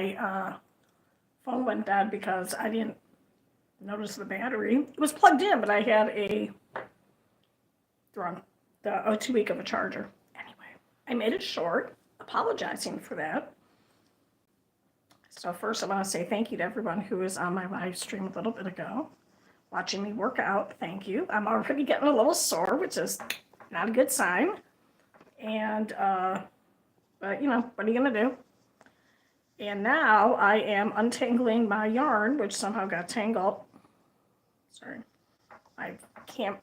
my phone went dead because I didn't notice the battery. It was plugged in, but I had the 2 week of a charger. Anyway, I made it short, apologizing for that. So first I want to say thank you to everyone who was on my live stream a little bit ago, watching me work out. Thank you. I'm already getting a little sore, which is not a good sign. And, but you know, what are you going to do? And now I am untangling my yarn, which somehow got tangled. Sorry. I can't.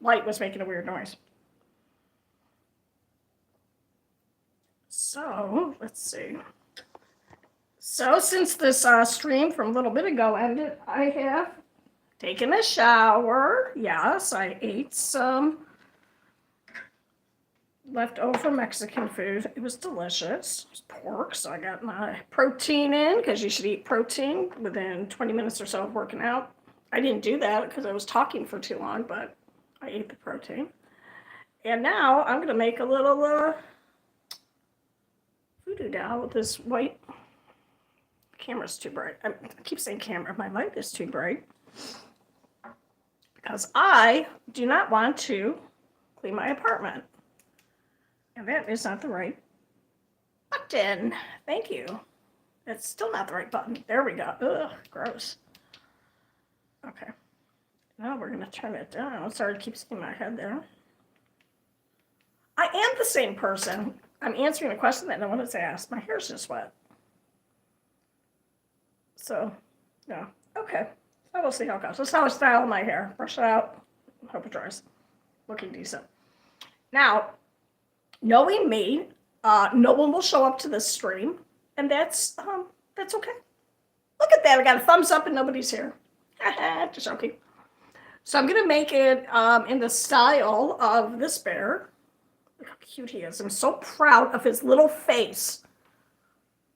Light was making a weird noise. So, let's see. So, since this stream from a little bit ago ended, I have taken a shower. Yes, I ate some leftover Mexican food. It was delicious. It was pork, so I got my protein in, because you should eat protein within 20 minutes or so of working out. I didn't do that because I was talking for too long, but I ate the protein. And now I'm going to make a little voodoo doll with this white. The camera's too bright. I keep saying camera. My light is too bright. Because I do not want to clean my apartment. And that is not the right button. Thank you. It's still not the right button. There we go. Ugh, gross. Okay. Now we're going to turn it down. Sorry to keep seeing my head there. I am the same person. I'm answering a question that no one has asked. My hair's just wet. So, yeah. Okay. So we'll see how it goes. That's how I style my hair. Brush it out. Hope it dries. Looking decent. Now, knowing me, no one will show up to this stream, and that's okay. Look at that. I got a thumbs up and nobody's here. Just joking. So I'm going to make it in the style of this bear. Look how cute he is. I'm so proud of his little face.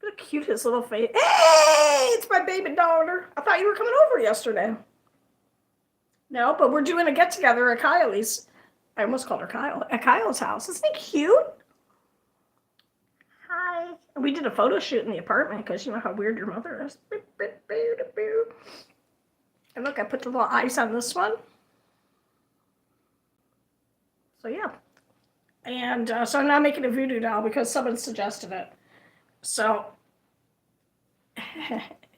Look how cute his little face. Hey, it's my baby daughter. I thought you were coming over yesterday. No, but we're doing a get-together at Kylie's. I almost called her Kyle. At Kyle's house. Isn't he cute? Hi. We did a photo shoot in the apartment because you know how weird your mother is. And look, I put the little eyes on this one. So yeah. And so I'm not making a voodoo doll because someone suggested it. So,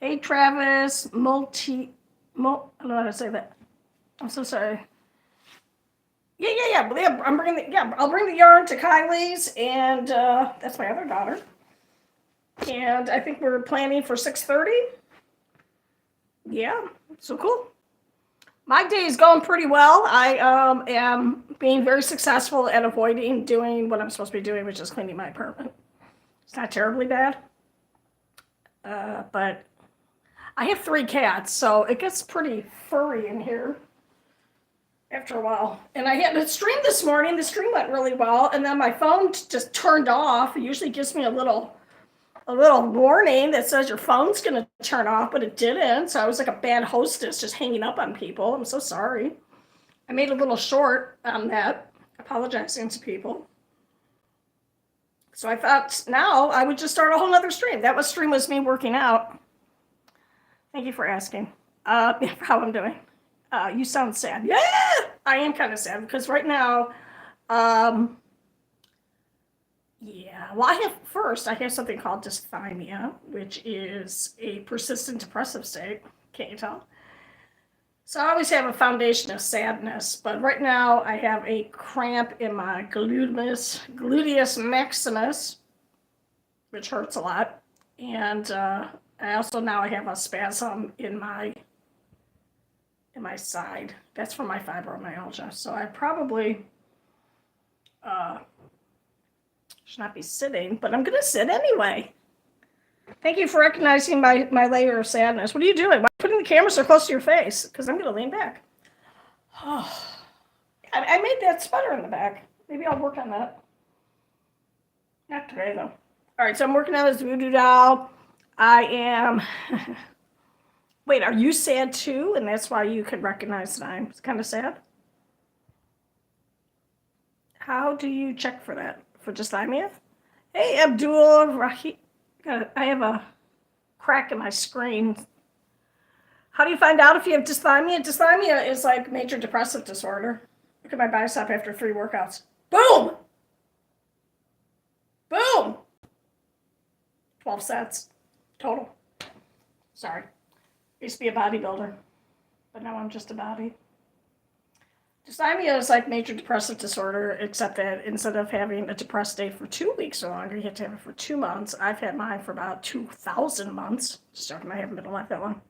hey Travis, I don't know how to say that. I'm so sorry. Yeah. I'll bring the yarn to Kylie's, and that's my other daughter. And I think we're planning for 6:30. Yeah, so cool. My day is going pretty well. I am being very successful at avoiding doing what I'm supposed to be doing, which is cleaning my apartment. It's not terribly bad. But I have 3 cats, so it gets pretty furry in here after a while. And I had a stream this morning. The stream went really well, and then my phone just turned off. It usually gives me a little warning that says your phone's going to turn off, but it didn't. So I was like a bad hostess just hanging up on people. I'm so sorry. I made a little short on that, apologizing to people. So I thought now I would just start a whole nother stream. That stream was me working out. Thank you for asking how I'm doing. You sound sad. Yeah, I am kind of sad because right now, yeah, well, I have something called dysthymia, which is a persistent depressive state. Can't you tell? So I always have a foundation of sadness, but right now I have a cramp in my gluteus maximus, which hurts a lot. And I also now have a spasm in my side. That's from my fibromyalgia. So I probably should not be sitting, but I'm going to sit anyway. Thank you for recognizing my layer of sadness. What are you doing? Why are you putting the camera so close to your face? Because I'm going to lean back. Oh, I made that sweater in the back. Maybe I'll work on that. Not today, though. All right, so I'm working on this voodoo doll. I am... Wait, are you sad too? And that's why you could recognize that I'm kind of sad? How do you check for that? For dysthymia? Hey, Abdul Rahim. I have a crack in my screen. How do you find out if you have dysthymia? Dysthymia is like major depressive disorder. Look at my bicep after 3 workouts. Boom! Boom! 12 sets total. Sorry. I used to be a bodybuilder, but now I'm just a body. Dysthymia is like major depressive disorder, except that instead of having a depressed state for 2 weeks or longer, you have to have it for 2 months. I've had mine for about 2,000 months. Just joking, I haven't been alive that long.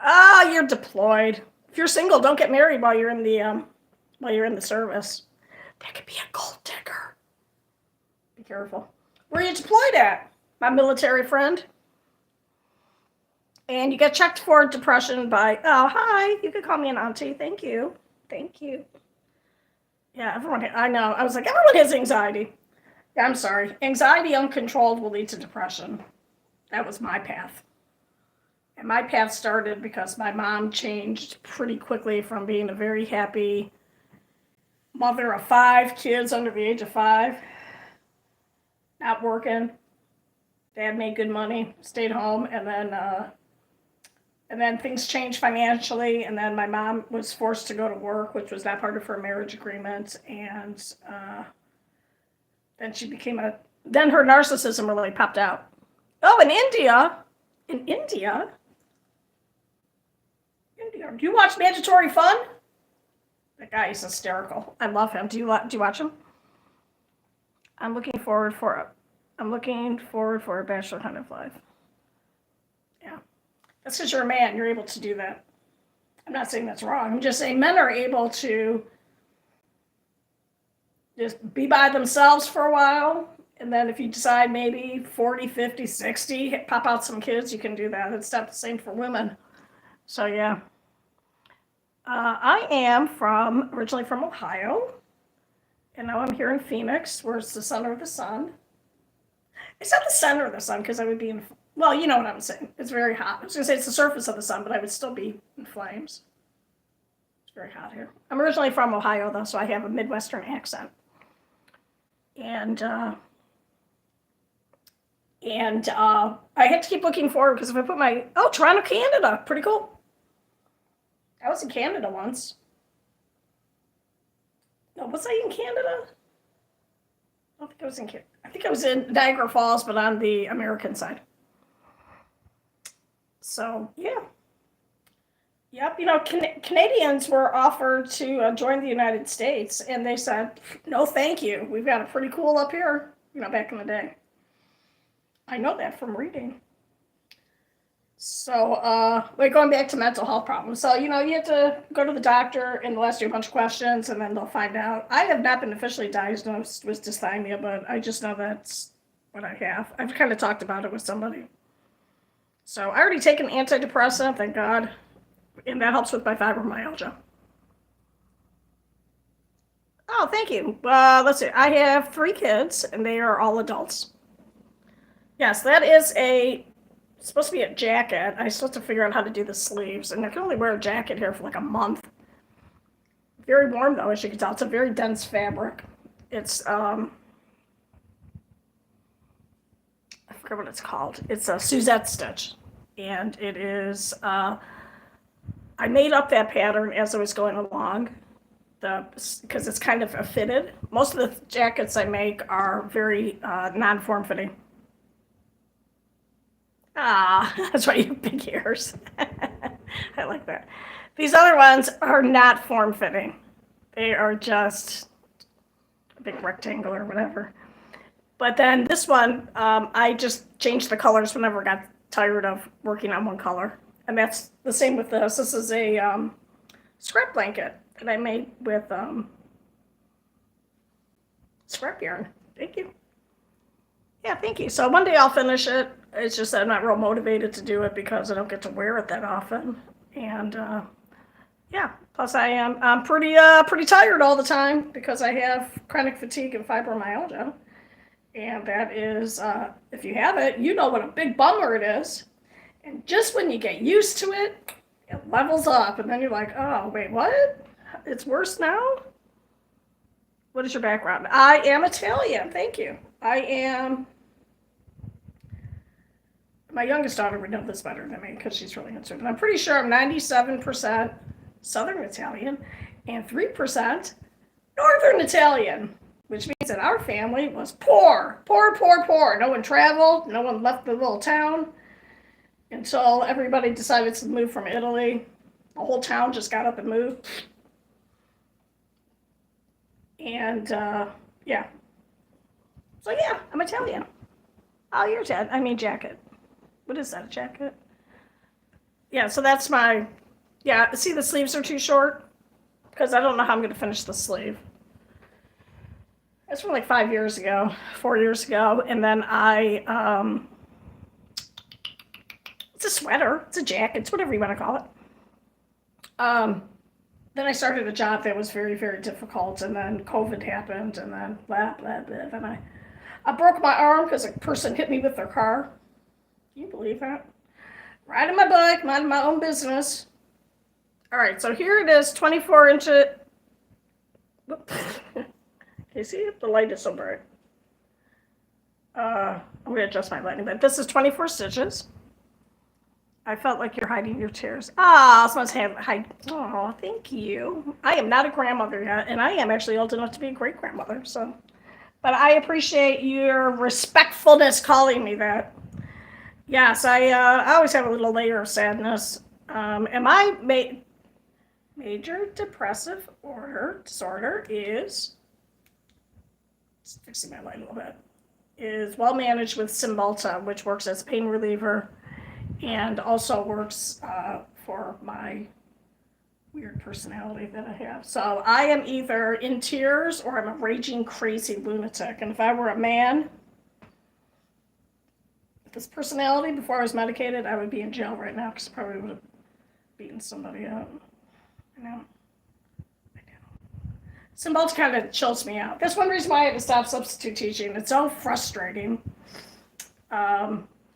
Ah, you're deployed. If you're single, don't get married while you're in the service. That could be a gold digger. Be careful. Where are you deployed at, my military friend? And you get checked for depression by, oh, hi, you could call me an auntie. Thank you. Thank you. Yeah, everyone, I know. I was like, everyone has anxiety. Yeah, I'm sorry. Anxiety uncontrolled will lead to depression. That was my path. And my path started because my mom changed pretty quickly from being a very happy mother of 5 kids under the age of 5, not working. Dad made good money, stayed home, and then things changed financially, and then my mom was forced to go to work, which was not part of her marriage agreement, and then she became then her narcissism really popped out. Oh, in India, do you watch Mandatory Fun? That guy is hysterical. I love him. Do you watch him? I'm looking forward for a bachelor kind of life. Yeah. That's because you're a man. You're able to do that. I'm not saying that's wrong. I'm just saying men are able to just be by themselves for a while. And then if you decide maybe 40, 50, 60, pop out some kids, you can do that. It's not the same for women. So, yeah. I am originally from Ohio. And now I'm here in Phoenix, where it's the center of the sun. It's not the center of the sun because I would be in, well, you know what I'm saying. It's very hot. I was going to say it's the surface of the sun, but I would still be in flames. It's very hot here. I'm originally from Ohio, though, so I have a Midwestern accent. And I had to keep looking forward because if I put Toronto, Canada, pretty cool. I was in Canada once. No, was I in Canada? I don't think I was in Canada. I think I was in Niagara Falls, but on the American side. So, yeah. Yep, Canadians were offered to join the United States, and they said, no, thank you. We've got it pretty cool up here, back in the day. I know that from reading. So, going back to mental health problems. So, you have to go to the doctor and they'll ask you a bunch of questions and then they'll find out. I have not been officially diagnosed with dysthymia, but I just know that's what I have. I've kind of talked about it with somebody. So, I already take an antidepressant, thank God, and that helps with my fibromyalgia. Oh, thank you. Let's see. I have 3 kids and they are all adults. Yes, that is it's supposed to be a jacket. I still have to figure out how to do the sleeves, and I can only wear a jacket here for like a month. Very warm though, as you can tell. It's a very dense fabric. It's I forget what it's called. It's a Suzette stitch, and it is. I made up that pattern as I was going along, because it's kind of a fitted. Most of the jackets I make are very non-form fitting. Ah, that's why you have big ears. I like that. These other ones are not form-fitting. They are just a big rectangle or whatever. But then this one, I just changed the colors whenever I got tired of working on one color. And that's the same with this. This is a scrap blanket that I made with scrap yarn. Thank you. Yeah, thank you. So one day I'll finish it. It's just that I'm not real motivated to do it because I don't get to wear it that often. And yeah, plus I'm pretty tired all the time because I have chronic fatigue and fibromyalgia. And that is, if you have it, you know what a big bummer it is. And just when you get used to it, it levels up. And then you're like, oh, wait, what? It's worse now? What is your background? I am Italian. Thank you. I am, my youngest daughter would know this better than me because she's really into it, but I'm pretty sure I'm 97% Southern Italian and 3% Northern Italian, which means that our family was poor, poor, poor, poor. No one traveled, no one left the little town until everybody decided to move from Italy. The whole town just got up and moved. And yeah. So yeah, I'm Italian. Oh, you're Italian. I mean, jacket. What is that, a jacket? Yeah, so that's my, yeah, see the sleeves are too short? Because I don't know how I'm going to finish the sleeve. That's from like 5 years ago, 4 years ago. And then it's a sweater, it's a jacket, it's whatever you want to call it. Then I started a job that was very, very difficult. And then COVID happened and then blah, blah, blah. Then I broke my arm because a person hit me with their car. Can you believe that? Riding my bike, minding my own business. All right, so here it is, 24 inches. Can you see it? The light is so bright. I'm going to adjust my lighting, but this is 24 stitches. I felt like you're hiding your tears. Ah, someone's hide. Oh, thank you. I am not a grandmother yet, and I am actually old enough to be a great grandmother. So, but I appreciate your respectfulness calling me that. Yes, I always have a little layer of sadness. And my major depressive disorder is, just fixing my light a little bit, is well managed with Cymbalta, which works as a pain reliever and also works for my weird personality that I have. So I am either in tears or I'm a raging crazy lunatic. And if I were a man with this personality before I was medicated, I would be in jail right now because I probably would have beaten somebody up. I know. Cymbalta kind of chills me out. That's one reason why I had to stop substitute teaching. It's so frustrating.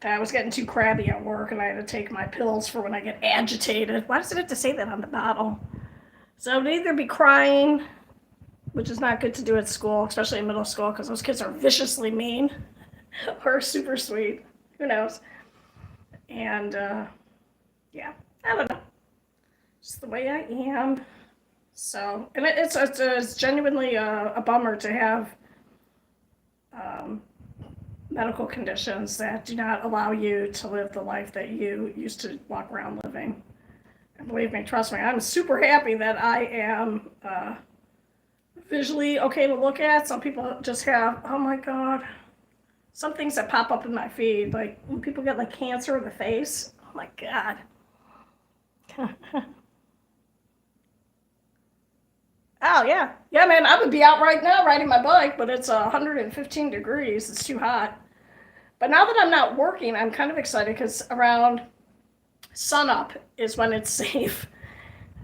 I was getting too crabby at work and I had to take my pills for when I get agitated. Why does it have to say that on the bottle? So I would either be crying, which is not good to do at school, especially in middle school, because those kids are viciously mean or super sweet. Who knows? And yeah, I don't know. Just the way I am. So, and it's genuinely a bummer to have medical conditions that do not allow you to live the life that you used to walk around living. And believe me, trust me, I'm super happy that I am visually okay to look at. Some people just have, oh my God, some things that pop up in my feed, like when people get like cancer of the face. Oh my God. Oh yeah. Yeah, man, I would be out right now riding my bike, but it's 115 degrees. It's too hot. But now that I'm not working, I'm kind of excited because around sunup is when it's safe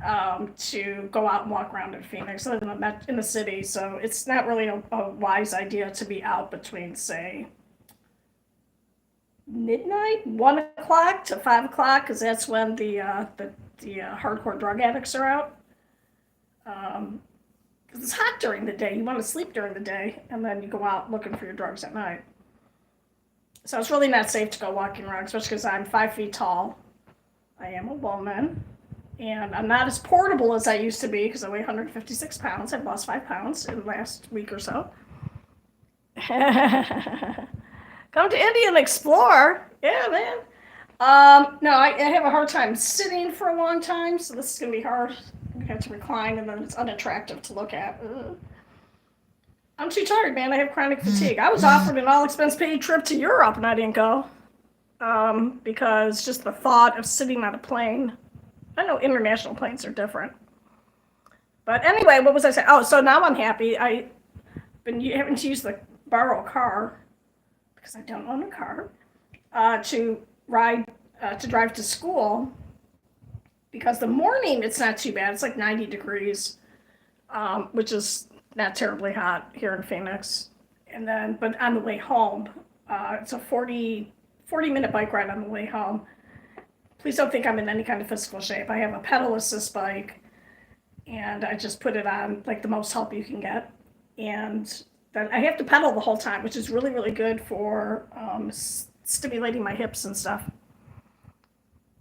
to go out and walk around in Phoenix. I live in the city, so it's not really a wise idea to be out between, say, midnight, 1 o'clock to 5 o'clock, because that's when the hardcore drug addicts are out. Because it's hot during the day. You want to sleep during the day, and then you go out looking for your drugs at night. So it's really not safe to go walking around, especially because I'm 5 feet tall. I am a woman, and I'm not as portable as I used to be because I weigh 156 pounds. I've lost 5 pounds in the last week or so. Come to India and explore. Yeah, man. No, I have a hard time sitting for a long time, so this is going to be hard. I have to recline, and then it's unattractive to look at. Ugh. I'm too tired, man. I have chronic fatigue. I was offered an all-expense-paid trip to Europe, and I didn't go because just the thought of sitting on a plane. I know international planes are different. But anyway, what was I saying? Oh, so now I'm happy. I've been having to use the borrow a car because I don't own a car to drive to school. Because the morning, it's not too bad. It's like 90 degrees, which is not terribly hot here in Phoenix. And then, but on the way home, it's a 40-minute bike ride on the way home. Please don't think I'm in any kind of physical shape. I have a pedal assist bike, and I just put it on like the most help you can get. And then I have to pedal the whole time, which is really, really good for stimulating my hips and stuff.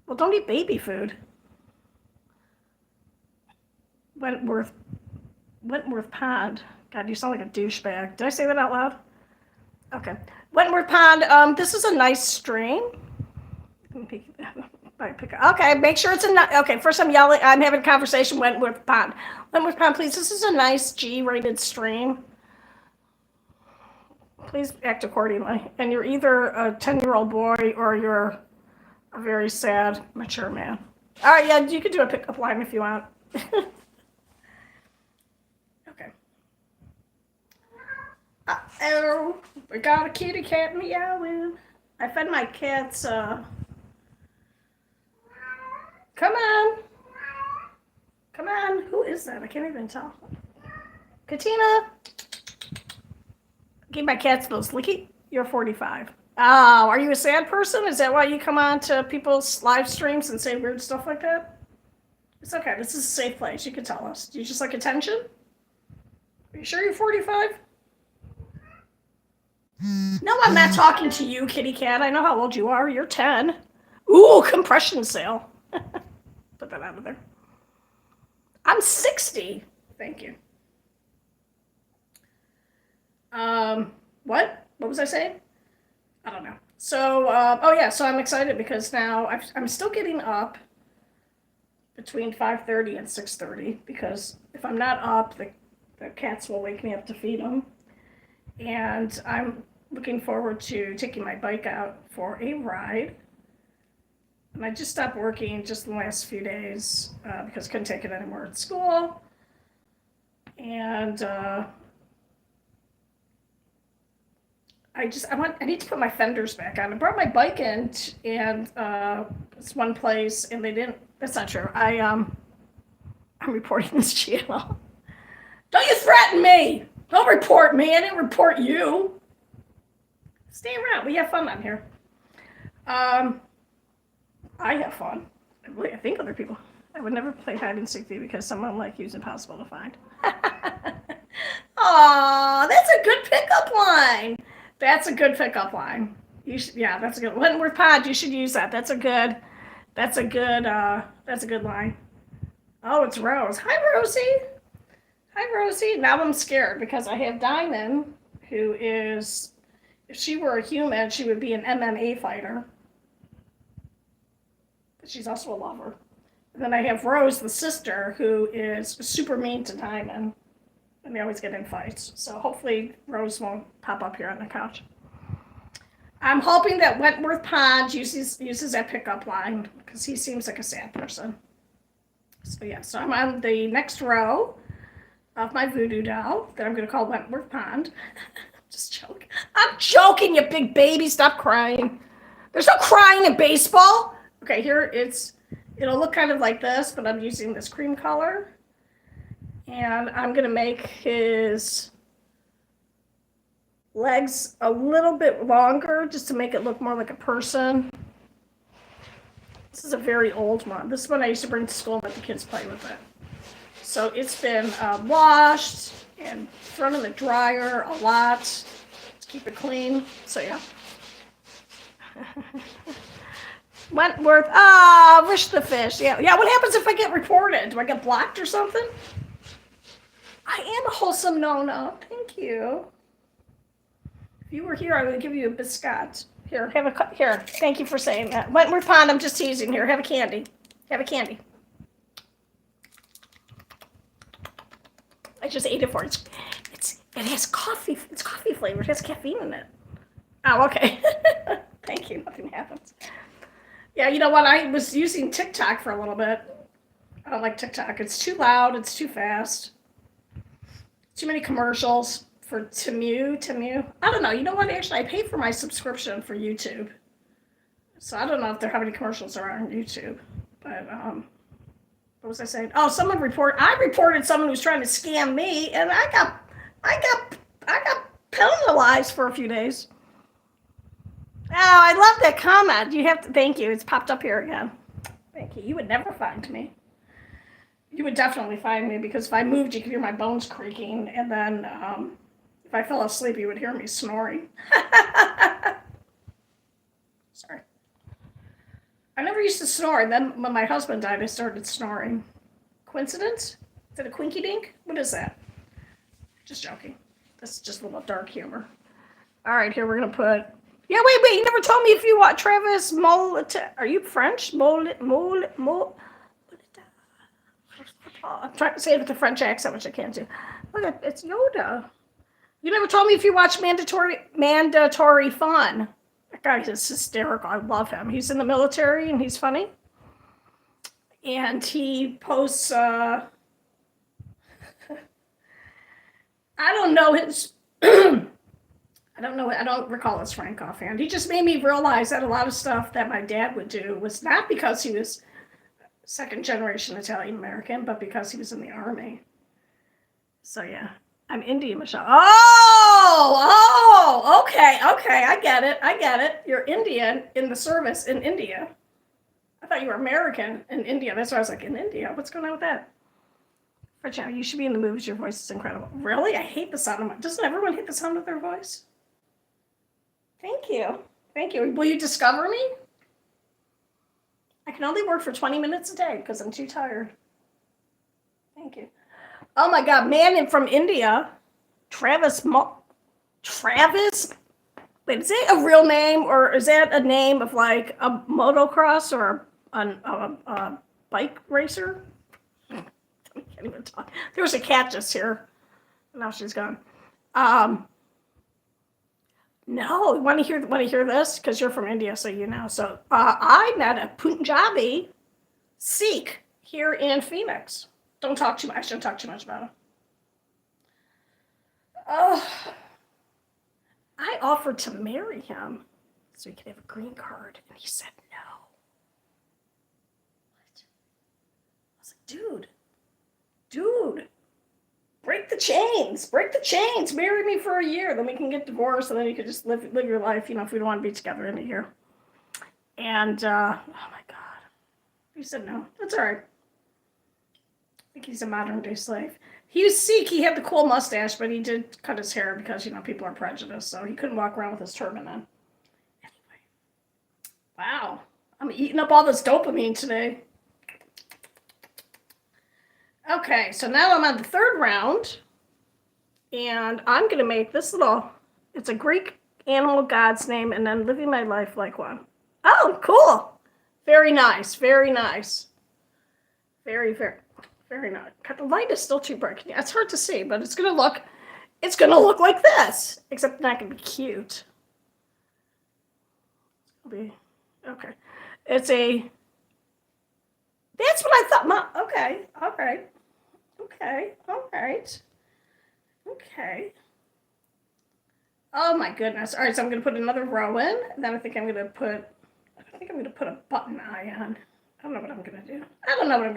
Well, don't eat baby food. Wentworth Pond. God, you sound like a douchebag. Did I say that out loud? Okay. Wentworth Pond. This is a nice stream. Okay, make sure it's a okay. First, I'm yelling. I'm having a conversation. Wentworth Pond. Wentworth Pond, please. This is a nice G-rated stream. Please act accordingly. And you're either a 10-year-old boy or you're a very sad, mature man. All right, yeah, you can do a pickup line if you want. Okay. Uh-oh, we got a kitty cat meowing. I fed my cats, come on. Come on, who is that? I can't even tell. Katina. Give my cats those licky. You're 45. Oh, are you a sad person? Is that why you come on to people's live streams and say weird stuff like that? It's okay. This is a safe place. You can tell us. Do you just like attention? Are you sure you're 45? No, I'm not talking to you, kitty cat. I know how old you are. You're 10. Ooh, compression sale. Put that out of there. I'm 60. Thank you. What? What was I saying? I don't know. So, oh yeah, so I'm excited because now I'm still getting up between 5:30 and 6:30 because if I'm not up, the cats will wake me up to feed them. And I'm looking forward to taking my bike out for a ride. And I just stopped working just in the last few days because I couldn't take it anymore at school. And I need to put my fenders back on. I brought my bike in and it's one place and they didn't, that's not true. I'm reporting this channel. Don't you threaten me. Don't report me. I didn't report you. Stay around. We have fun on here. I have fun. I think other people. I would never play hide and seek because someone like you is impossible to find. Aw, that's a good pickup line. That's a good pickup line. You should, yeah, that's a good Wentworth Pod. You should use that. That's a good line. Oh, it's Rose. Hi, Rosie. Hi, Rosie. Now I'm scared because I have Diamond, who is, if she were a human, she would be an MMA fighter. But she's also a lover. And then I have Rose, the sister, who is super mean to Diamond. And they always get in fights. So hopefully Rose won't pop up here on the couch. I'm hoping that Wentworth Pond uses that pickup line because he seems like a sad person. So yeah, so I'm on the next row of my voodoo doll that I'm going to call Wentworth Pond. Just joking. I'm joking, you big baby. Stop crying. There's no crying in baseball. Okay, here it'll look kind of like this, but I'm using this cream color. And I'm going to make his legs a little bit longer just to make it look more like a person. This is a very old one. This is one I used to bring to school and let the kids play with it. So it's been washed and thrown in the dryer a lot to keep it clean. So yeah. Wentworth. Wish the fish. Yeah. What happens if I get reported? Do I get blocked or something? I am a wholesome no-no. Thank you. If you were here, I would give you a biscuit. Here, here. Thank you for saying that. Wentworth Pond, I'm just teasing here. Have a candy. Have a candy. I just ate it for it. It has coffee. It's coffee flavored. It has caffeine in it. Oh, okay. Thank you. Nothing happens. Yeah, you know what? I was using TikTok for a little bit. I don't like TikTok. It's too loud. It's too fast. Too many commercials to mute. I don't know. You know what? Actually, I paid for my subscription for YouTube. So I don't know how many commercials there are on YouTube. But what was I saying? Oh, I reported someone who's trying to scam me, and I got penalized for a few days. Oh, I love that comment. Thank you. It's popped up here again. Thank you. You would never find me. You would definitely find me because if I moved, you could hear my bones creaking. And then if I fell asleep, you would hear me snoring. Sorry. I never used to snore, and then when my husband died, I started snoring. Coincidence? Is it a quinky dink? What is that? Just joking. That's just a little dark humor. All right, here we're going to put... Yeah, wait. You never told me if you want Travis Molita. Are you French? I'm trying to say it with a French accent, which I can't do. Look, it's Yoda. You never told me if you watch Mandatory Fun. That guy is hysterical. I love him. He's in the military and he's funny. And he posts, I don't know his, I don't recall his Frank offhand. He just made me realize that a lot of stuff that my dad would do was not because he was second generation Italian American, but because he was in the army. So yeah, I'm Indian, Michelle. Oh, okay. I get it. You're Indian in the service in India. I thought you were American in India. That's why I was like, in India? What's going on with that? Regina, you should be in the movies. Your voice is incredible. Really? I hate the sound of my... Doesn't everyone hate the sound of their voice? Thank you. Will you discover me? I can only work for 20 minutes a day because I'm too tired. Thank you. Oh my God, man from India, Travis. Wait, is it a real name or is that a name of like a motocross or a bike racer? I can't even talk. There was a cat just here. Now she's gone. No, want to hear this? Because you're from India, so you know. So I met a Punjabi Sikh here in Phoenix. Don't talk too much. I shouldn't talk too much about him. Oh, I offered to marry him so he could have a green card, and he said no. What? I was like, dude, break the chains, marry me for a year, then we can get divorced, and then you could just live your life, if we don't want to be together in a year. And, oh my God. He said no. That's all right. I think he's a modern-day slave. He was Sikh. He had the cool mustache, but he did cut his hair because, people are prejudiced, so he couldn't walk around with his turban on. Anyway. Wow. I'm eating up all this dopamine today. Okay, so now I'm on the third round, and I'm going to make this it's a Greek animal god's name, and then living my life like one. Oh, cool. Very nice. Very, very nice. God, the light is still too bright. It's hard to see, but it's going to look like this, except not going to be cute. Okay. That's what I thought. Mom, okay. All right. Oh my goodness. All right, so I'm going to put another row in, and then I think I'm going to put a button eye on. I don't know what I'm going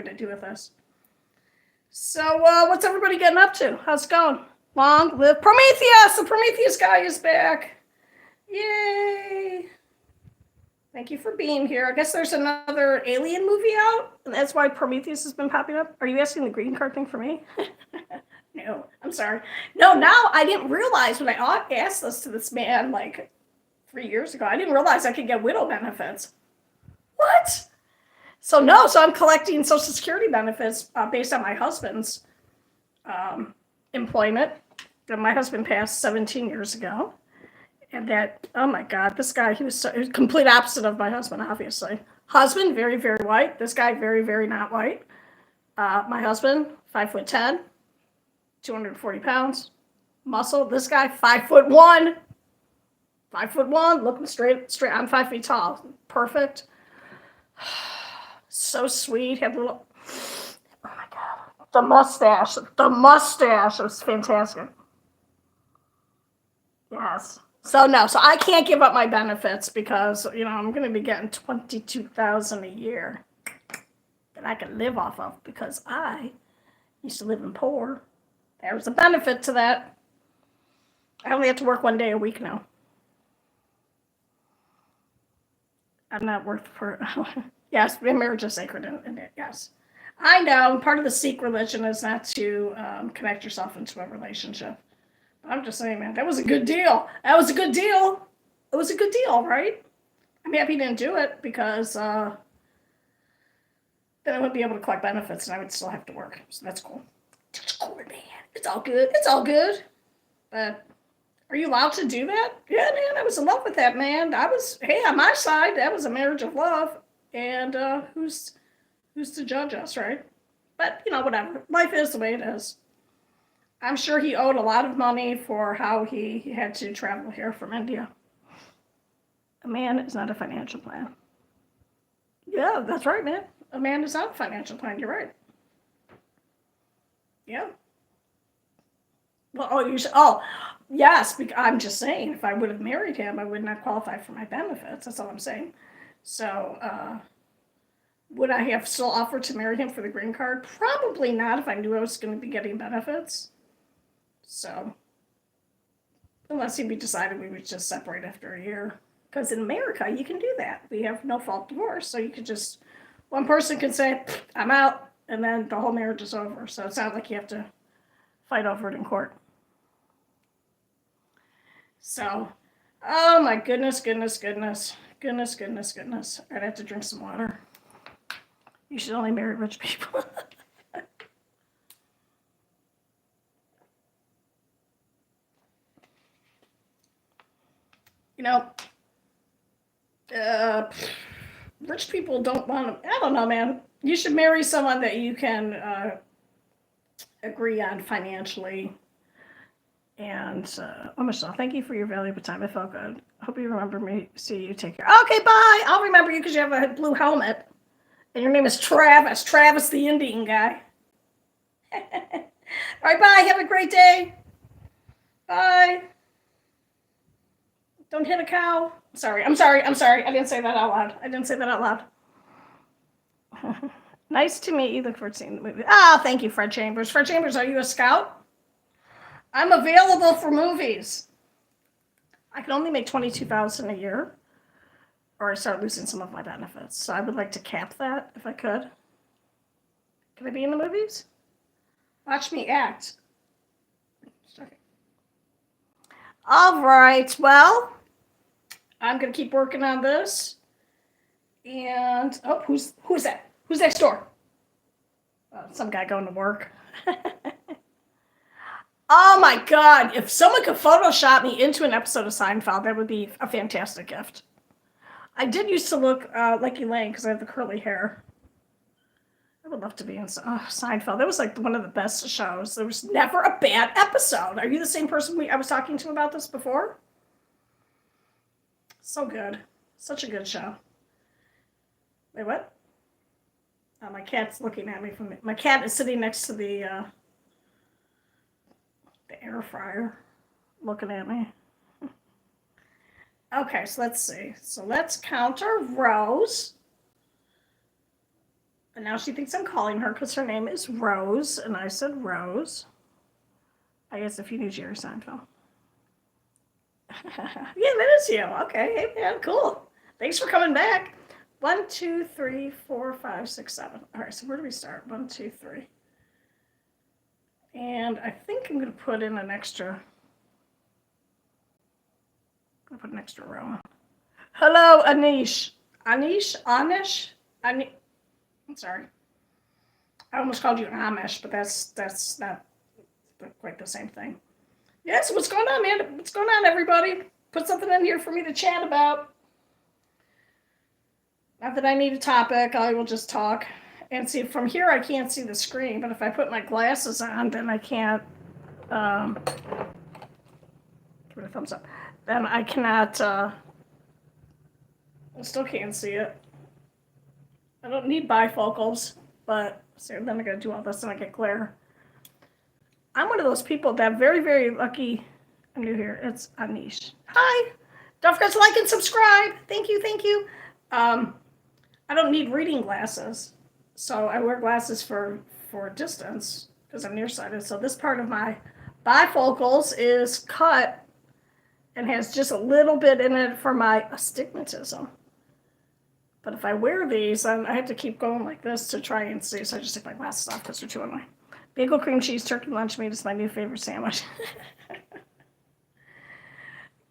to do with this. So, what's everybody getting up to? How's it going? Long live Prometheus! The Prometheus guy is back. Yay! Thank you for being here. I guess there's another Alien movie out, and that's why Prometheus has been popping up. Are you asking the green card thing for me? No, I'm sorry. No, now I didn't realize when I asked this to this man like 3 years ago, I didn't realize I could get widow benefits. What? So I'm collecting Social Security benefits based on my husband's employment. That my husband passed 17 years ago. And that, oh my God, this guy, he was complete opposite of my husband, obviously. Husband, very, very white. This guy, very, very not white. My husband, 5'10", 240 pounds, muscle. This guy, 5'1". 5'1", looking straight. I'm 5 feet tall. Perfect. So sweet. Had a little, oh my God. The mustache was fantastic. Yes. So I can't give up my benefits because, I'm going to be getting $22,000 a year that I can live off of because I used to live in poor. There's a benefit to that. I only have to work 1 day a week now. I'm not worth for, yes, marriage is sacred in it, yes. I know part of the Sikh religion is not to connect yourself into a relationship. I'm just saying, man, that was a good deal. That was a good deal. It was a good deal, right? I'm happy he didn't do it because then I wouldn't be able to collect benefits and I would still have to work. So that's cool. It's cool, man. It's all good. It's all good. But are you allowed to do that? Yeah, man, I was in love with that man. Hey, on my side, that was a marriage of love. And who's to judge us, right? But, whatever. Life is the way it is. I'm sure he owed a lot of money for how he had to travel here from India. A man is not a financial plan. Yeah, that's right, man. A man is not a financial plan. You're right. Yeah. Well, yes. I'm just saying, if I would have married him, I would not qualify for my benefits. That's all I'm saying. So, would I have still offered to marry him for the green card? Probably not if I knew I was going to be getting benefits. So, unless we decided we would just separate after a year. Because in America, you can do that. We have no fault divorce. So you could just, one person can say, I'm out, and then the whole marriage is over. So it's not like you have to fight over it in court. So, oh my goodness. I'd have to drink some water. You should only marry rich people. Rich people don't want to, I don't know, man. You should marry someone that you can agree on financially. And, Michelle, thank you for your valuable time. I felt good. Hope you remember me. See you. Take care. Okay, bye. I'll remember you because you have a blue helmet. And your name is Travis. Travis the Indian guy. All right, bye. Have a great day. Bye. Don't hit a cow. I'm sorry. I didn't say that out loud. Nice to meet you. Look forward to seeing the movie. Thank you, Fred Chambers. Fred Chambers, are you a scout? I'm available for movies. I can only make $22,000 a year, or I start losing some of my benefits. So I would like to cap that if I could. Can I be in the movies? Watch me act. Sorry. All right. Well, I'm gonna keep working on this. And who's that? Who's next door? Some guy going to work. Oh my God, if someone could Photoshop me into an episode of Seinfeld, that would be a fantastic gift. I did used to look like Elaine because I have the curly hair. I would love to be in Seinfeld. That was like one of the best shows. There was never a bad episode. Are you the same person I was talking to about this before? So good. Such a good show. Wait, what? My cat's looking at me my cat is sitting next to the air fryer, looking at me. Okay, so let's see. So let's count our rows. And now she thinks I'm calling her because her name is Rose, and I said Rose. I guess if you knew Jerry Seinfeld. Yeah, that is you. Okay, hey man, cool. Thanks for coming back. 1, 2, 3, 4, 5, 6, 7. All right, so where do we start? 1, 2, 3. And I think I'm going to put in an extra. I'm going to put an extra row on. Hello, Anish. Anish? I'm sorry. I almost called you an Amish, but that's not quite the same thing. Yeah, so what's going on, man? What's going on, everybody? Put something in here for me to chat about. Not that I need a topic, I will just talk. And see, from here I can't see the screen, but if I put my glasses on, then I can't, give it a thumbs up. Then I cannot, I still can't see it. I don't need bifocals, but so then I gotta do all this and I get glare. I'm one of those people that I'm very, very lucky. I'm new here. It's Anish. Hi. Don't forget to like and subscribe. Thank you. I don't need reading glasses. So I wear glasses for distance because I'm nearsighted. So this part of my bifocals is cut and has just a little bit in it for my astigmatism. But if I wear these, then I have to keep going like this to try and see. So I just take my glasses off because they're too annoying. Bagel, cream cheese, turkey lunch meat is my new favorite sandwich.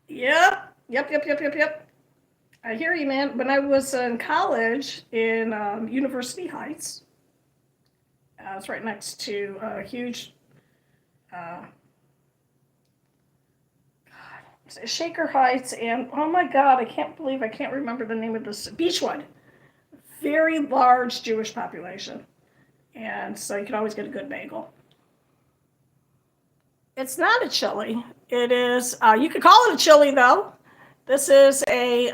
Yep. Yep. I hear you, man. When I was in college in University Heights, I was right next to a huge uh, Shaker Heights, and oh my God, I can't believe I can't remember the name of this. Beechwood. Very large Jewish population. And so you can always get a good bagel. It's not a chili. It is, you could call it a chili though. This is a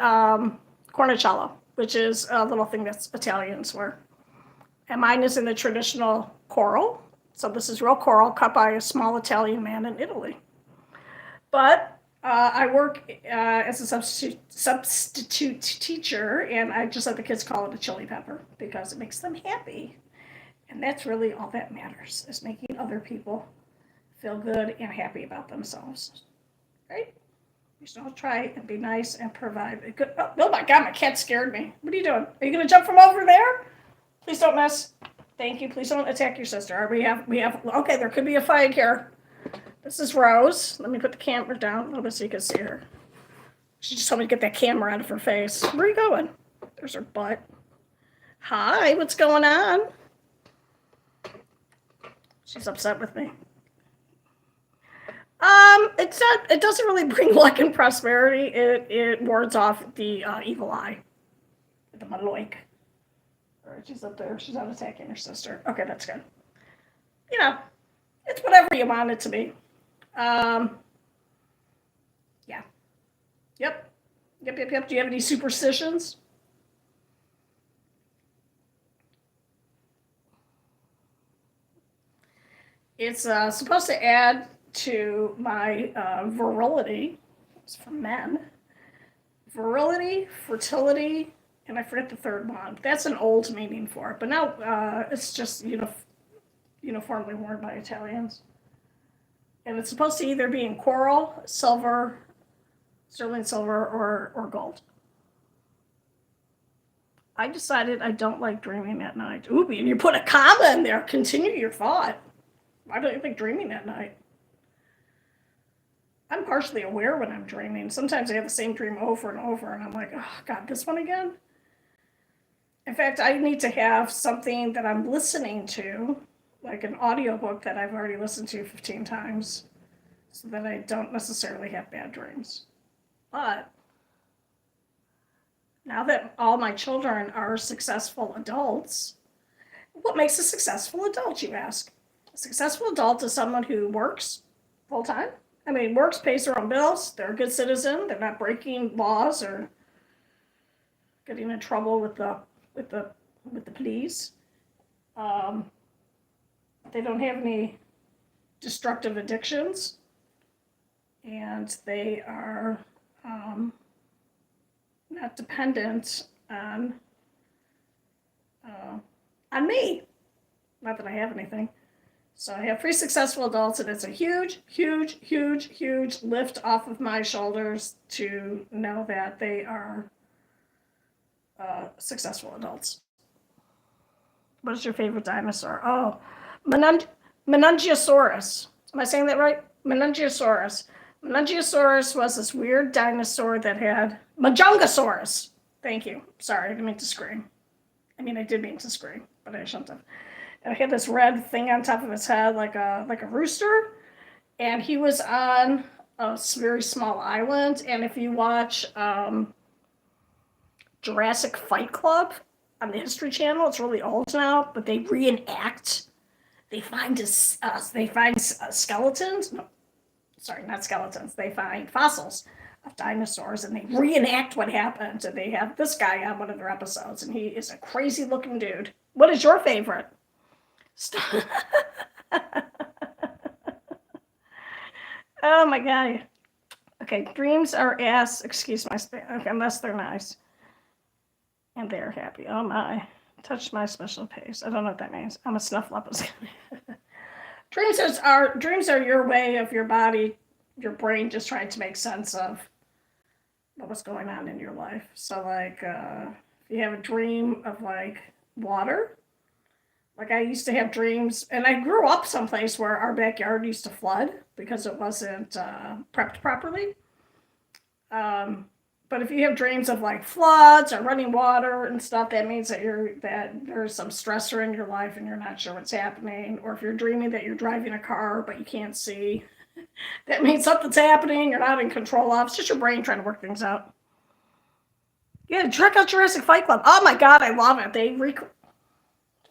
cornicello, which is a little thing that's Italians for. And mine is in the traditional coral. So this is real coral cut by a small Italian man in Italy. But I work as a substitute teacher, and I just let the kids call it a chili pepper because it makes them happy. And that's really all that matters, is making other people feel good and happy about themselves. Right? You should all try and be nice and provide a good. Oh my God, my cat scared me. What are you doing? Are you going to jump from over there? Please don't miss. Thank you. Please don't attack your sister. We have. Okay, there could be a fight here. This is Rose. Let me put the camera down a little bit so you can see her. She just told me to get that camera out of her face. Where are you going? There's her butt. Hi, what's going on? She's upset with me. It's not. It doesn't really bring luck and prosperity. It wards off the evil eye, the maloik. All right, she's up there. She's not attacking her sister. Okay, that's good. You know, it's whatever you want it to be. Yeah. Yep. Do you have any superstitions? It's supposed to add to my virility. It's for men. Virility, fertility, and I forget the third one. That's an old meaning for it, but now it's just uniformly worn by Italians. And it's supposed to either be in coral, silver, sterling silver, or gold. I decided I don't like dreaming at night. Ooh, and you put a comma in there. Continue your thought. Why don't you like dreaming at night? I'm partially aware when I'm dreaming. Sometimes I have the same dream over and over, and I'm like, oh, God, this one again? In fact, I need to have something that I'm listening to, like an audiobook that I've already listened to 15 times, so that I don't necessarily have bad dreams. But now that all my children are successful adults, what makes a successful adult, you ask? A successful adult is someone who works full time. I mean, works, pays their own bills. They're a good citizen. They're not breaking laws or getting in trouble with the police. They don't have any destructive addictions, and they are not dependent on me. Not that I have anything. So I have 3 successful adults, and it's a huge lift off of my shoulders to know that they are successful adults. What is your favorite dinosaur? Oh, Menungeosaurus. Am I saying that right? Menungeosaurus. Menungeosaurus was this weird dinosaur that had Majungasaurus. Thank you. Sorry, I didn't mean to scream. I mean, I did mean to scream, but I shouldn't have. And it had this red thing on top of his head, like a rooster, and he was on a very small island. And if you watch Jurassic Fight Club on the History Channel, it's really old now, but they reenact. They find skeletons. No, sorry, not skeletons. They find fossils of dinosaurs, and they reenact what happened. And they have this guy on one of their episodes, and he is a crazy looking dude. What is your favorite? Oh my God. Okay, dreams are ass. Excuse my spam. Okay, unless they're nice. And they're happy. Oh my. Touch my special pace. I don't know what that means. I'm a snuffleupagus. Dreams are your way of your body, your brain just trying to make sense of what's going on in your life. So like if you have a dream of like water, like I used to have dreams, and I grew up someplace where our backyard used to flood because it wasn't prepped properly. But if you have dreams of like floods or running water and stuff, that means that there's some stressor in your life and you're not sure what's happening. Or if you're dreaming that you're driving a car but you can't see, that means something's happening you're not in control of. It's just your brain trying to work things out. Yeah, check out Jurassic Fight Club. Oh my God, I love it.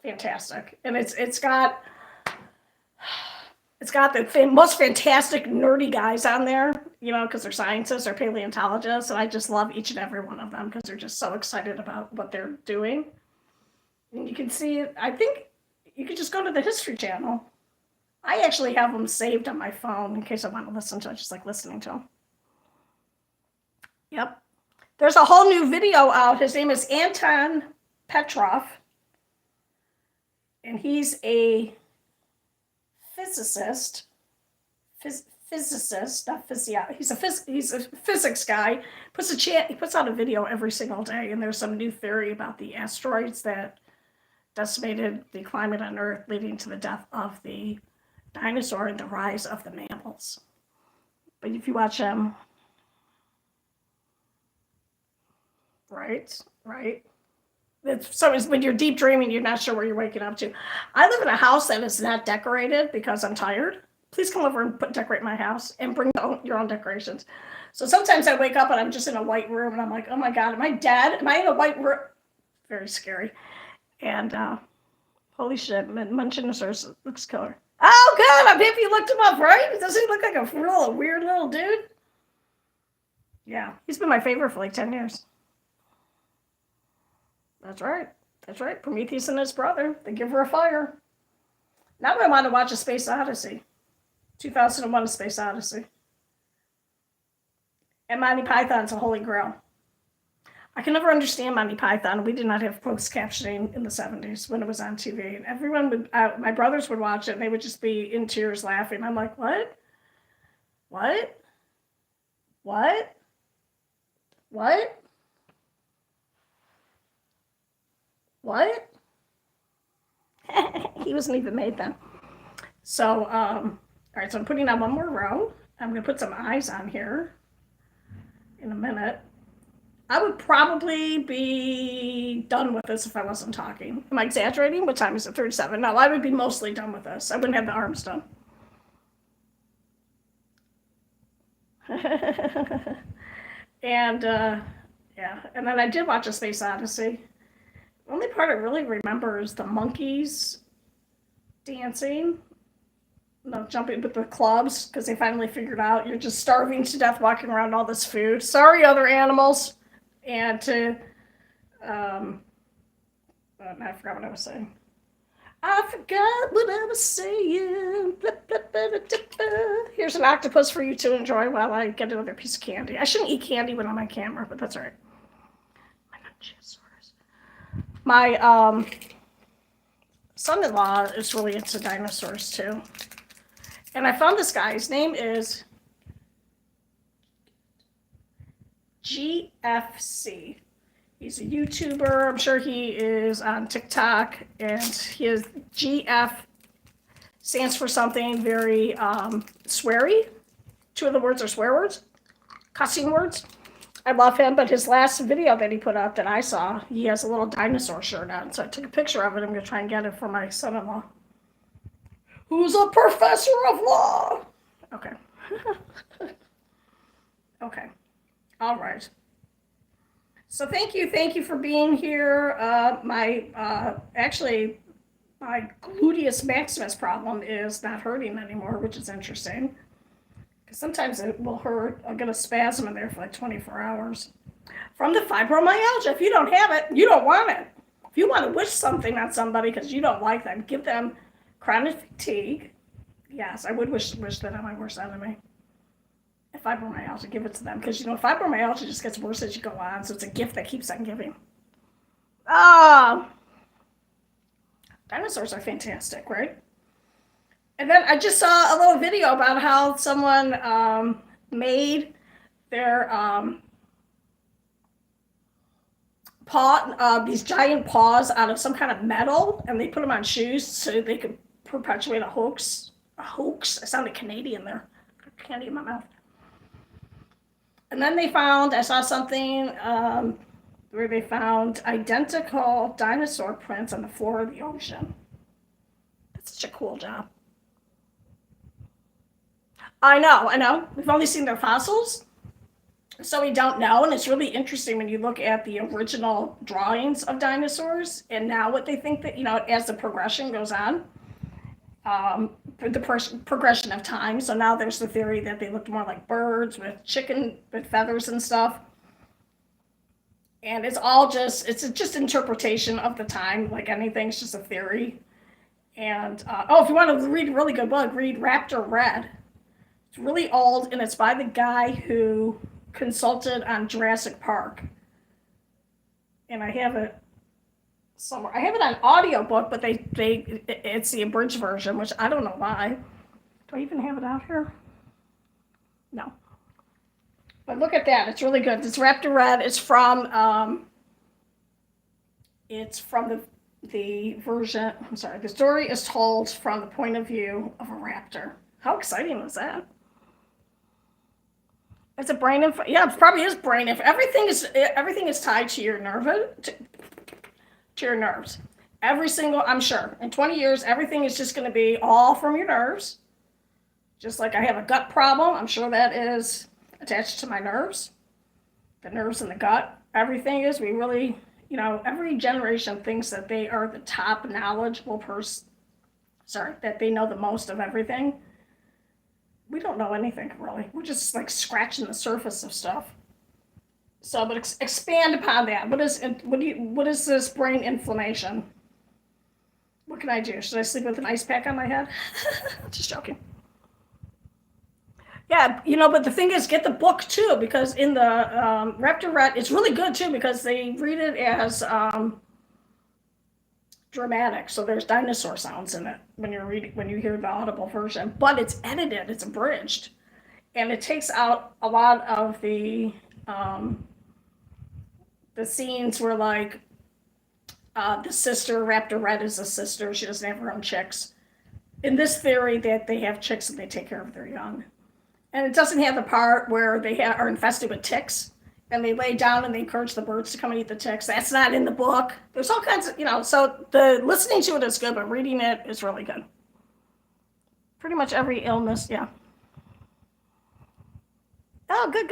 Fantastic, and it's got the most fantastic nerdy guys on there, because they're scientists or paleontologists, and I just love each and every one of them because they're just so excited about what they're doing. And you can see it. I think you could just go to the History Channel. I actually have them saved on my phone in case I want to listen to it, just like listening to them. Yep. There's a whole new video out. His name is Anton Petrov, and he's a physicist, not physio. He's a physics guy. He puts out a video every single day, and there's some new theory about the asteroids that decimated the climate on Earth, leading to the death of the dinosaur and the rise of the mammals. But if you watch him, right. So when you're deep dreaming, you're not sure where you're waking up to. I live in a house that is not decorated because I'm tired. Please come over and decorate my house and bring your own decorations. So sometimes I wake up and I'm just in a white room and I'm like, oh my God, am I dead? Am I in a white room? Very scary. And holy shit, Munchinosaurus looks killer. Oh God, I'm happy you looked him up, right? Doesn't he look like a real weird little dude? Yeah, he's been my favorite for like 10 years. That's right. Prometheus and his brother, the giver of fire. Now I want to watch A Space Odyssey. 2001: A Space Odyssey. And Monty Python's a holy grail. I can never understand Monty Python. We did not have closed captioning in the 70s when it was on TV. And everyone would, my brothers would watch it and they would just be in tears laughing. I'm like, what? He wasn't even made then. So, all right, so I'm putting on one more row. I'm going to put some eyes on here in a minute. I would probably be done with this if I wasn't talking. Am I exaggerating? What time is it? 37? No, I would be mostly done with this. I wouldn't have the arms done. And, yeah, and then I did watch A Space Odyssey. The only part I really remember is the monkeys dancing, jumping with the clubs, because they finally figured out you're just starving to death walking around all this food. Sorry, other animals. And I forgot what I was saying. Here's an octopus for you to enjoy while I get another piece of candy. I shouldn't eat candy when I'm on camera, but that's all right. My son-in-law is really into dinosaurs too. And I found this guy. His name is GFC. He's a YouTuber. I'm sure he is on TikTok. And his GF stands for something very sweary. Two of the words are swear words, cussing words. I love him, but his last video that he put up that I saw, he has a little dinosaur shirt on. So I took a picture of it. I'm going to try and get it for my son-in-law, who's a professor of law. Okay. Okay. All right. So thank you for being here. Actually, my gluteus maximus problem is not hurting anymore, which is interesting. Sometimes it will hurt. I'll get a spasm in there for like 24 hours. From the fibromyalgia. If you don't have it, you don't want it. If you want to wish something on somebody because you don't like them, give them chronic fatigue. Yes, I would wish that on my worst enemy. Fibromyalgia, give it to them. Because, fibromyalgia just gets worse as you go on. So it's a gift that keeps on giving. Dinosaurs are fantastic, right? And then I just saw a little video about how someone made their these giant paws out of some kind of metal, and they put them on shoes so they could perpetuate a hoax. A hoax? I sounded Canadian there. Candy in my mouth. And then I saw something where they found identical dinosaur prints on the floor of the ocean. That's such a cool job. I know. We've only seen their fossils, so we don't know. And it's really interesting when you look at the original drawings of dinosaurs and now what they think that, as the progression goes on, the progression of time. So now there's the theory that they looked more like birds with feathers and stuff. And it's just interpretation of the time, like anything. It's just a theory. And if you want to read a really good book, read Raptor Red. It's really old, and it's by the guy who consulted on Jurassic Park. And I have it somewhere. I have it on audiobook, but it's the abridged version, which I don't know why. Do I even have it out here? No. But look at that. It's really good. It's Raptor Red. It's from the version. I'm sorry. The story is told from the point of view of a raptor. How exciting was that? It's a brain info. Yeah, it probably is brain info. Everything is tied to your to your nerves. I'm sure, in 20 years, everything is just going to be all from your nerves. Just like I have a gut problem, I'm sure that is attached to my nerves. The nerves in the gut. Everything is, we really, every generation thinks that they are the top knowledgeable person. Sorry, that they know the most of everything. We don't know anything, really. We're just like scratching the surface of stuff. So, but expand upon that. What is this brain inflammation? What can I do? Should I sleep with an ice pack on my head? Just joking. Yeah, but the thing is, get the book too, because in the Raptor Red, it's really good too, because they read it as dramatic. So there's dinosaur sounds in it when you hear the audible version, but it's edited, it's abridged, and it takes out a lot of the scenes where like the sister, Raptor Red is a sister, she doesn't have her own chicks. In this theory that they have chicks and they take care of their young. And it doesn't have the part where they are infested with ticks and they lay down and they encourage the birds to come and eat the ticks. That's not in the book. There's all kinds of, so the listening to it is good, but reading it is really good. Pretty much every illness, yeah. Oh, good.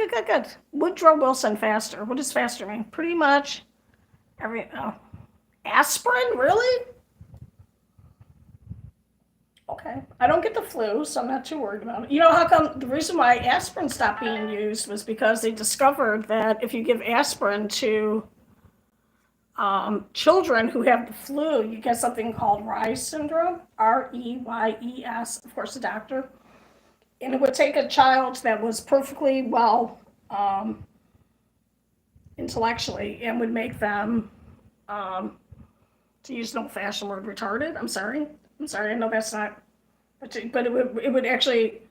Woodrow Wilson faster. What does faster mean? Pretty much aspirin, really? Okay. I don't get the flu, so I'm not too worried about it. How come the reason why aspirin stopped being used was because they discovered that if you give aspirin to children who have the flu, you get something called Reye's syndrome, Reyes, of course, the doctor. And it would take a child that was perfectly well intellectually and would make them, to use an old-fashioned word, retarded. I'm sorry. I know that's not, but it would actually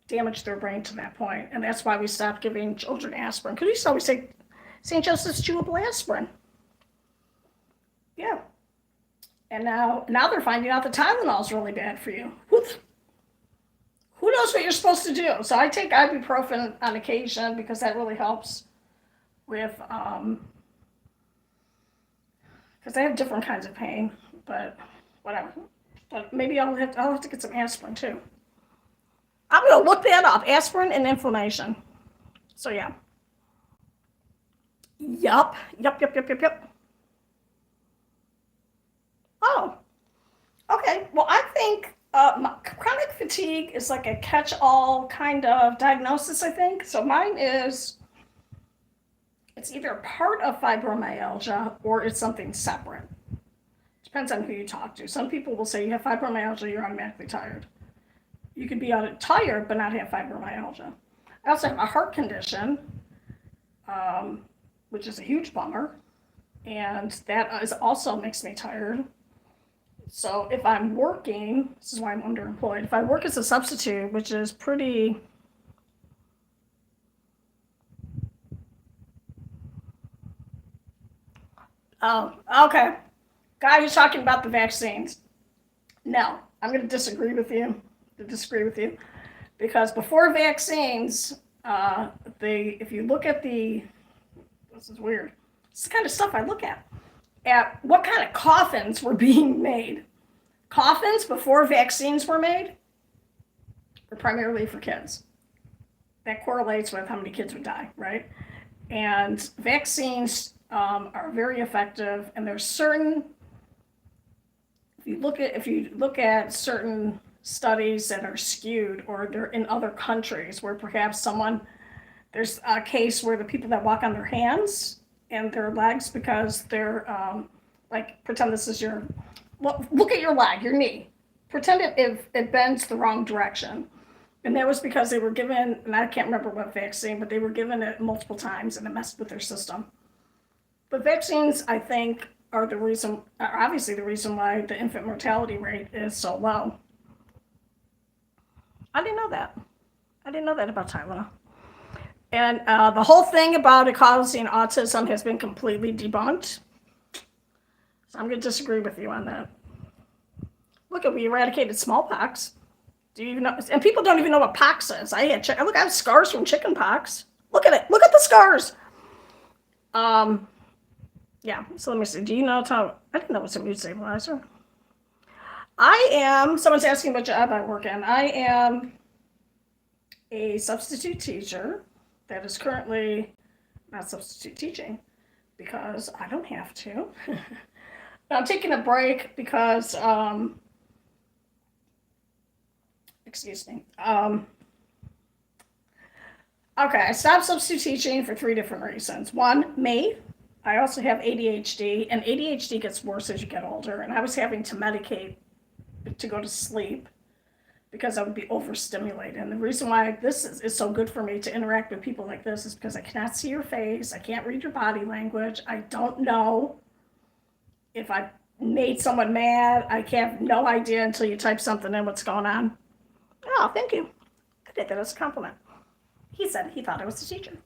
damage their brain to that point, and that's why we stopped giving children aspirin. Because we used to always say St. Joseph's chewable aspirin. Yeah. And now they're finding out that Tylenol is really bad for you. Who knows what you're supposed to do? So I take ibuprofen on occasion because that really helps with because I have different kinds of pain, but whatever. But maybe I'll have to get some aspirin too. I'm gonna look that up. Aspirin and inflammation. So yeah. Yup. Oh. Okay. Well, I think chronic fatigue is like a catch-all kind of diagnosis, I think. So mine is, it's either part of fibromyalgia or it's something separate. Depends on who you talk to. Some people will say you have fibromyalgia, you're automatically tired. You could be tired but not have fibromyalgia. I also have a heart condition, which is a huge bummer, and that also makes me tired. So if I'm working, this is why I'm underemployed, if I work as a substitute, which is pretty, oh, okay. Guy who's talking about the vaccines. No, I'm going to disagree with you, because before vaccines, if you look at this is weird. It's the kind of stuff I look at what kind of coffins were being made. Coffins before vaccines were made were primarily for kids. That correlates with how many kids would die, right? And vaccines are very effective, and there's certain. If you look at certain studies that are skewed, or they're in other countries where perhaps there's a case where the people that walk on their hands and their legs because they're pretend this is look at your leg, your knee. Pretend it bends the wrong direction. And that was because they were given, and I can't remember what vaccine, but they were given it multiple times and it messed with their system. But vaccines, I think, are obviously the reason why the infant mortality rate is so low. I didn't know that. I didn't know that about Tylenol. And the whole thing about it causing autism has been completely debunked. So I'm going to disagree with you on that. Look, we eradicated smallpox. Do you even know? And people don't even know what pox is. I have scars from chicken pox. Look at it. Look at the scars. Yeah. So let me see. Do you know how? I didn't know it was a mood stabilizer. Someone's asking what job I work in. I am a substitute teacher that is currently not substitute teaching because I don't have to. I'm taking a break because, excuse me. Okay, I stopped substitute teaching for 3 different reasons. One, me. I also have ADHD, and ADHD gets worse as you get older, and I was having to medicate to go to sleep because I would be overstimulated. And the reason why this is so good for me to interact with people like this is because I cannot see your face, I can't read your body language, I don't know if I made someone mad, I have no idea until you type something in what's going on. Oh, thank you. I did that as a compliment. He said he thought I was a teacher.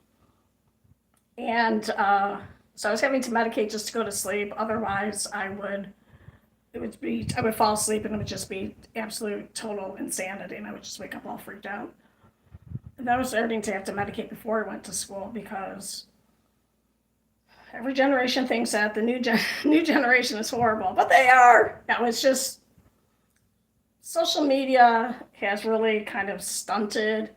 And so I was having to medicate just to go to sleep. Otherwise, I would fall asleep and it would just be absolute total insanity, and I would just wake up all freaked out. And I was starting to have to medicate before I went to school because every generation thinks that the new generation is horrible, but they are. No, it's just social media has really kind of stunted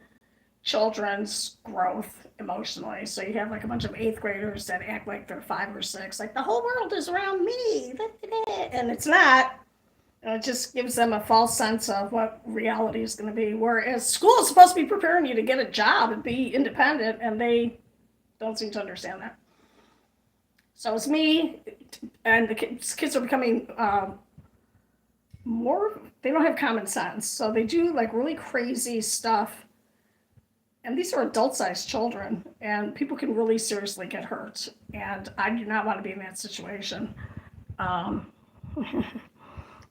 children's growth emotionally. So you have like a bunch of 8th graders that act like they're 5 or 6, like the whole world is around me, and it's not. It just gives them a false sense of what reality is going to be. Whereas school is supposed to be preparing you to get a job and be independent, and they don't seem to understand that. So it's me, and the kids are becoming they don't have common sense. So they do like really crazy stuff. And these are adult-sized children, and people can really seriously get hurt. And I do not want to be in that situation.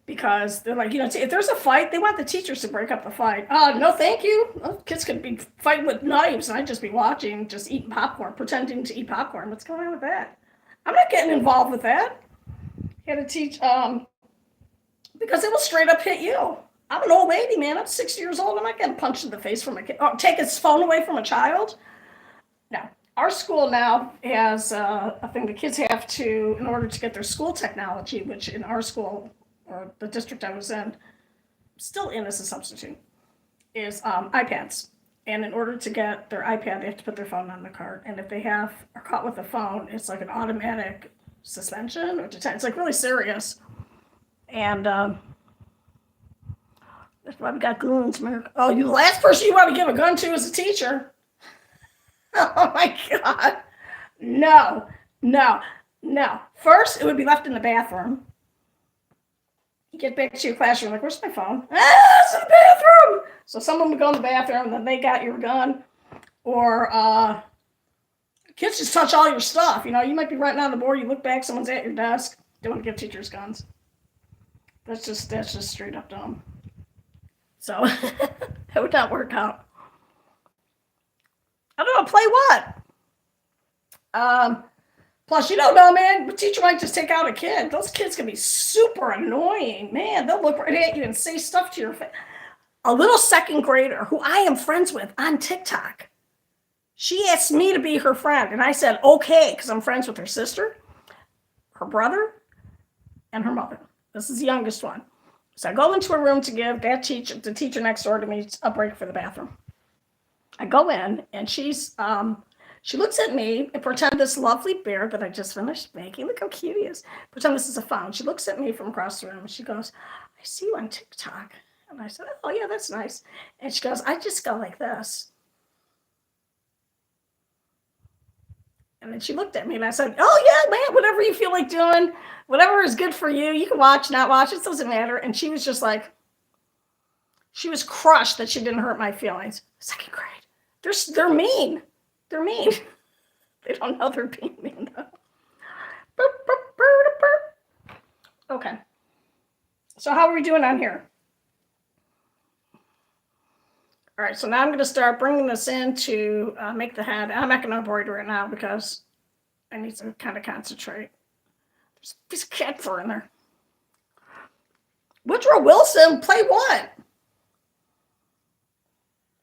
Because they're like, if there's a fight, they want the teachers to break up the fight. No, thank you. Kids could be fighting with knives, and I'd just be watching, just eating popcorn, pretending to eat popcorn. What's going on with that? I'm not getting involved with that. You had to teach, because it will straight up hit you. I'm an old lady, man. I'm 60 years old. I'm not getting punched in the face from a kid. Oh, take his phone away from a child? No. Our school now has a thing the kids have to, in order to get their school technology, which in our school, or the district I was in, still in as a substitute, is iPads. And in order to get their iPad, they have to put their phone on the cart. And if they are caught with a phone, it's like an automatic suspension or detention. It's like really serious. And that's why we got goons, America. Oh, you the last person you want to give a gun to is a teacher. Oh my God. No. First, it would be left in the bathroom. You get back to your classroom, like, where's my phone? It's in the bathroom. So someone would go in the bathroom, and then they got your gun. Or kids just touch all your stuff. You might be writing on the board, you look back, someone's at your desk. They want to give teachers guns. That's just straight up dumb. So that would not work out. I don't know, play what? Plus, you don't know, man, the teacher might just take out a kid. Those kids can be super annoying. Man, they'll look right at you and say stuff to your face. A little 2nd grader who I am friends with on TikTok She asked me to be her friend, and I said, okay, because I'm friends with her sister, her brother, and her mother. This is the youngest one. So I go into a room to give the teacher next door to me, a break for the bathroom. I go in, and she looks at me and pretend this lovely bear that I just finished making. Look how cute he is. Pretend this is a phone. She looks at me from across the room, and she goes, I see you on TikTok. And I said, oh, yeah, that's nice. And she goes, I just go like this. And then she looked at me, and I said, oh, yeah, man, whatever you feel like doing, whatever is good for you. You can watch, not watch. It doesn't matter. And she was just like, she was crushed that she didn't hurt my feelings. Second grade. They're mean. They're mean. They don't know they're being mean, though. Okay. So how are we doing on here? All right, so now I'm going to start bringing this in to make the head. I'm not going to embroider it now because I need to kind of concentrate. There's a piece of cat fur in there. Woodrow Wilson, play what?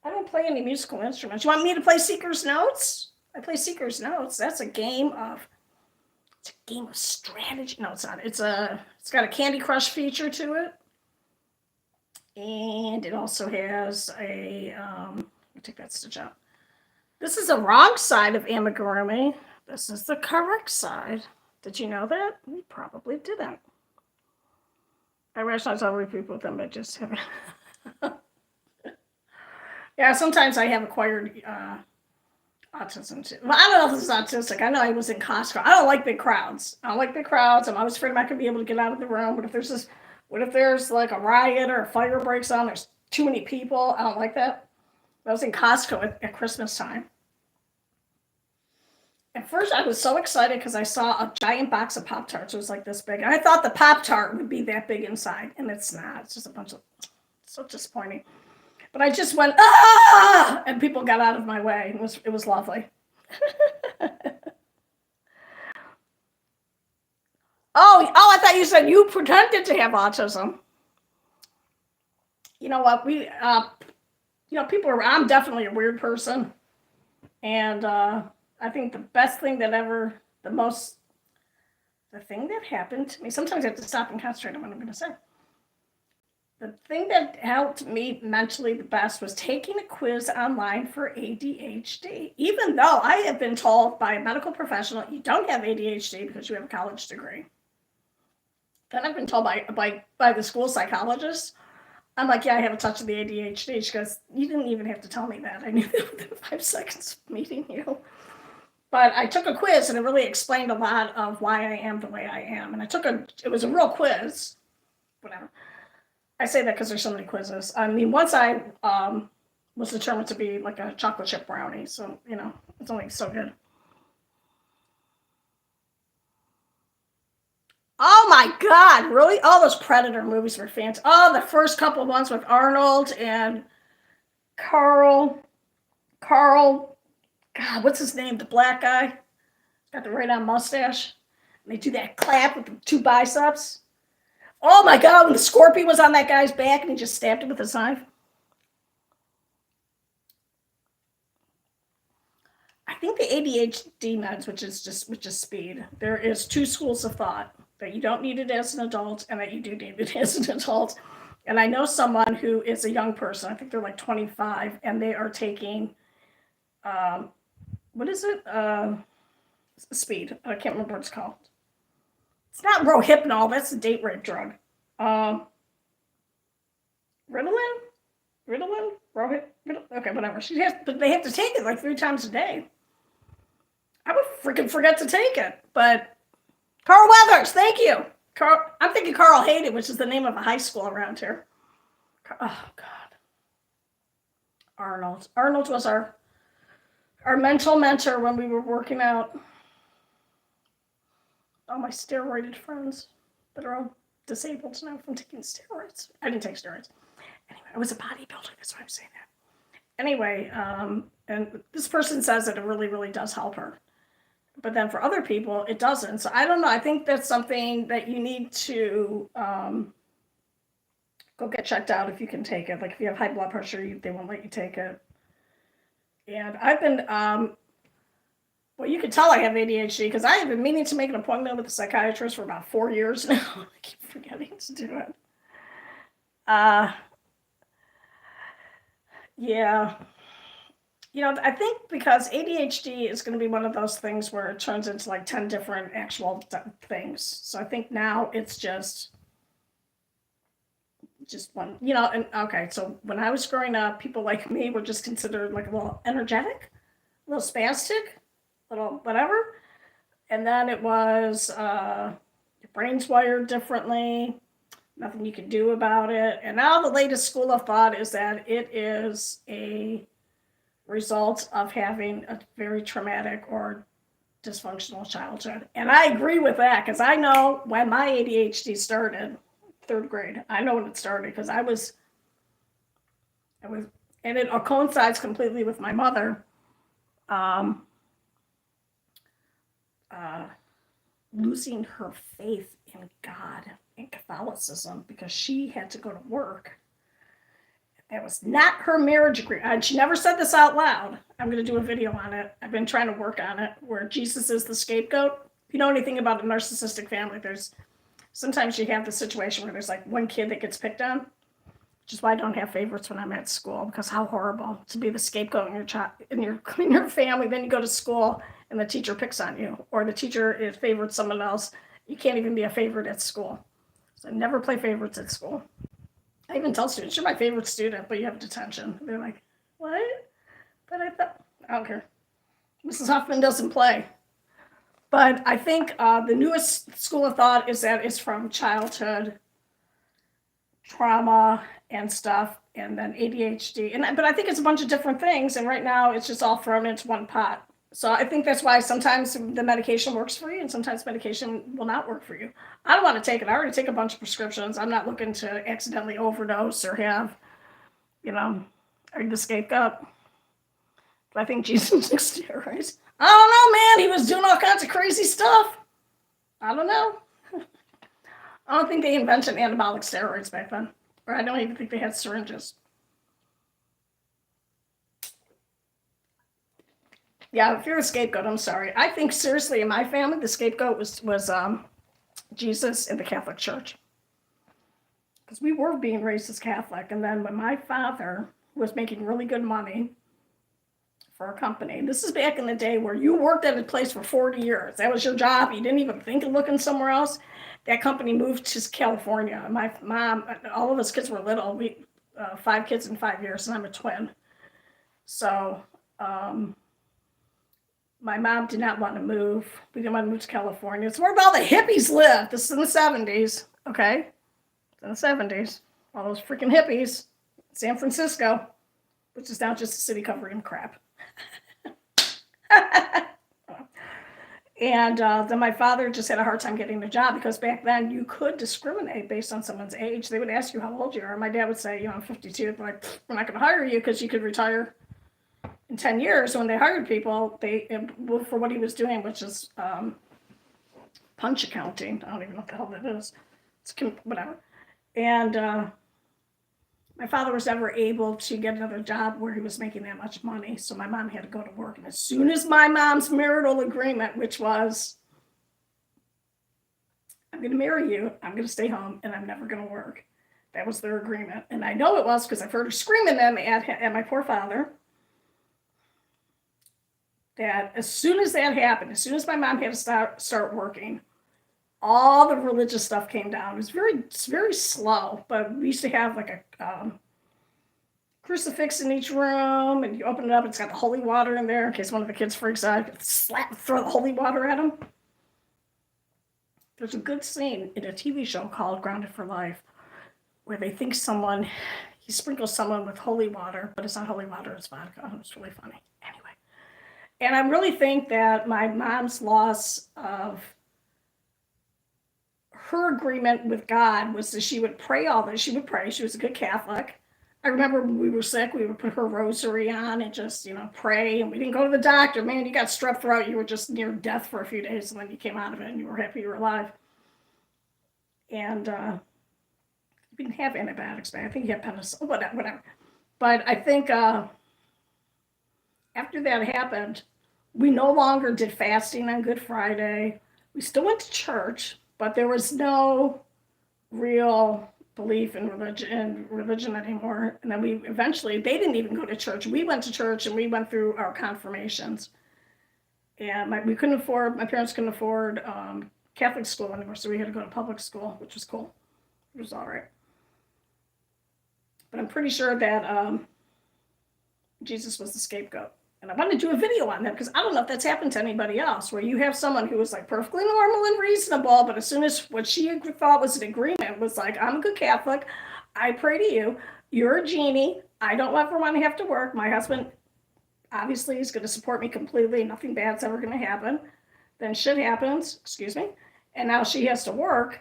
I don't play any musical instruments. You want me to play Seeker's Notes? I play Seeker's Notes. That's a game of strategy. No, it's not. It's got a Candy Crush feature to it. And it also has a, let me take that stitch out. This is the wrong side of amigurumi. This is the correct side. Did you know that? We probably didn't. I rationalize all people with them, but just haven't. Yeah, sometimes I have acquired autism too. Well, I don't know if this is autistic. I know I was in Costco. I don't like big crowds. I'm always afraid I'm not going to be able to get out of the room. What if there's like a riot or a fire breaks on? There's too many people. I don't like that. I was in Costco at Christmas time. At first, I was so excited because I saw a giant box of Pop-Tarts. It was like this big. And I thought the Pop-Tart would be that big inside, and it's not. It's just a bunch of, so disappointing. But I just went, ah! And people got out of my way. It was lovely. I thought you said you pretended to have autism. You know what? I'm definitely a weird person. And I think the best thing that the thing that happened to me, sometimes I have to stop and concentrate on what I'm going to say. The thing that helped me mentally the best was taking a quiz online for ADHD. Even though I have been told by a medical professional, you don't have ADHD because you have a college degree. Then I've been told by the school psychologist, I'm like, yeah, I have a touch of the ADHD. She goes, you didn't even have to tell me that. I knew that within 5 seconds of meeting you. But I took a quiz, and it really explained a lot of why I am the way I am. And it was a real quiz, whatever. I say that because there's so many quizzes. I mean, once I was determined to be like a chocolate chip brownie, so, it's only so good. Oh my God, really? All those Predator movies were fantastic. Oh, the first couple ones with Arnold and Carl, God, what's his name? The black guy? Got the right on mustache. And they do that clap with the 2 biceps. Oh my God, when the scorpion was on that guy's back and he just stabbed him with his knife. I think the ADHD meds, which is speed, there is 2 schools of thought, that you don't need it as an adult and that you do need it as an adult. And I know someone who is a young person, I think they're like 25, and they are taking, what is it? Speed. I can't remember what it's called. It's not Rohypnol. That's a date rape drug. Ritalin? Okay, whatever. But they have to take it like 3 times a day. I would freaking forget to take it. But Carl Weathers, thank you. I'm thinking Carl Hayden, which is the name of a high school around here. Oh God. Arnold. Arnold was our mental mentor when we were working out. All my steroided friends that are all disabled now from taking steroids. I didn't take steroids. Anyway, I was a bodybuilder. That's why I'm saying that. Anyway, and this person says that it really, really does help her. But then for other people, it doesn't. So I don't know. I think that's something that you need to go get checked out if you can take it. Like if you have high blood pressure, they won't let you take it. And I've been, well, you can tell I have ADHD because I have been meaning to make an appointment with a psychiatrist for about 4 years now. I keep forgetting to do it. Uh, yeah. I think because ADHD is going to be one of those things where it turns into like 10 different actual things. So I think now it's just one, and okay, so when I was growing up, people like me were just considered like a little energetic, a little spastic, a little whatever. And then it was your brain's wired differently, nothing you can do about it. And now the latest school of thought is that it is a result of having a very traumatic or dysfunctional childhood. And I agree with that because I know when my ADHD started, third grade. I know when it started because I was, and it coincides completely with my mother um, uh, losing her faith in God and Catholicism because she had to go to work. That was not her marriage agreement. And she never said this out loud. I'm going to do a video on it. I've been trying to work on it where Jesus is the scapegoat. If you know anything about a narcissistic family, there's sometimes you have the situation where there's like one kid that gets picked on, which is why I don't have favorites when I'm at school because how horrible to be the scapegoat in your child in your family. Then you go to school and the teacher picks on you, or the teacher is favorites someone else. You can't even be a favorite at school. So I never play favorites at school. I even tell students, "You're my favorite student, but you have detention." They're like, "What?" But I thought, I don't care. Mrs. Huffman doesn't play. But I think the newest school of thought is that it's from childhood trauma and stuff, and then ADHD. But I think it's a bunch of different things, and right now it's just all thrown into one pot. So I think that's why sometimes the medication works for you, and sometimes medication will not work for you. I don't want to take it. I already take a bunch of prescriptions. I'm not looking to accidentally overdose or have, are you the scapegoat? But I think Jesus took steroids. I don't know, man. He was doing all kinds of crazy stuff. I don't know. I don't think they invented anabolic steroids back then. Or I don't even think they had syringes. Yeah, if you're a scapegoat, I'm sorry. I think seriously in my family, the scapegoat was Jesus in the Catholic Church. Because we were being raised as Catholic. And then when my father was making really good money for a company, this is back in the day where you worked at a place for 40 years. That was your job. You didn't even think of looking somewhere else. That company moved to California. My mom, all of us kids were little. We 5 kids in 5 years, and I'm a twin. So my mom did not want to move. We didn't want to move to California. It's where all the hippies lived. This is in the 70s, okay? It's in the 70s. All those freaking hippies. San Francisco, which is now just a city covered in crap. And then my father just had a hard time getting a job because back then you could discriminate based on someone's age. They would ask you how old you are. My dad would say, I'm 52. They're like, we're not going to hire you because you could retire in 10 years. So when they hired people, for what he was doing, which is punch accounting. I don't even know what the hell that is. It's whatever. And my father was never able to get another job where he was making that much money. So my mom had to go to work. And as soon as my mom's marital agreement, which was, I'm going to marry you, I'm going to stay home, and I'm never going to work. That was their agreement. And I know it was because I've heard her screaming at my poor father. That as soon as that happened, as soon as my mom had to start working, all the religious stuff came down. It's very slow, but we used to have like a crucifix in each room, and you open it up, it's got the holy water in there in case one of the kids freaks out. You throw the holy water at them. There's a good scene in a TV show called Grounded for Life where they think he sprinkles someone with holy water, but it's not holy water, it's vodka. It's really funny. Anyway. And I really think that my mom's loss of her agreement with God was that she would pray all this. She would pray. She was a good Catholic. I remember when we were sick, we would put her rosary on and just, pray. And we didn't go to the doctor. Man, you got strep throat. You were just near death for a few days, and then you came out of it, and you were happy you were alive. And we didn't have antibiotics back. I think you had penicillin, whatever. But I think after that happened, we no longer did fasting on Good Friday. We still went to church, but there was no real belief in religion anymore. And then we eventually, they didn't even go to church. We went to church and we went through our confirmations. And my parents couldn't afford Catholic school anymore, so we had to go to public school, which was cool. It was all right. But I'm pretty sure that Jesus was the scapegoat. And I want to do a video on that because I don't know if that's happened to anybody else, where you have someone who was like perfectly normal and reasonable, but as soon as what she thought was an agreement was like, I'm a good Catholic, I pray to you, you're a genie, I don't ever want to have to work, my husband obviously is going to support me completely, nothing bad's ever going to happen. Then shit happens, excuse me, and now she has to work.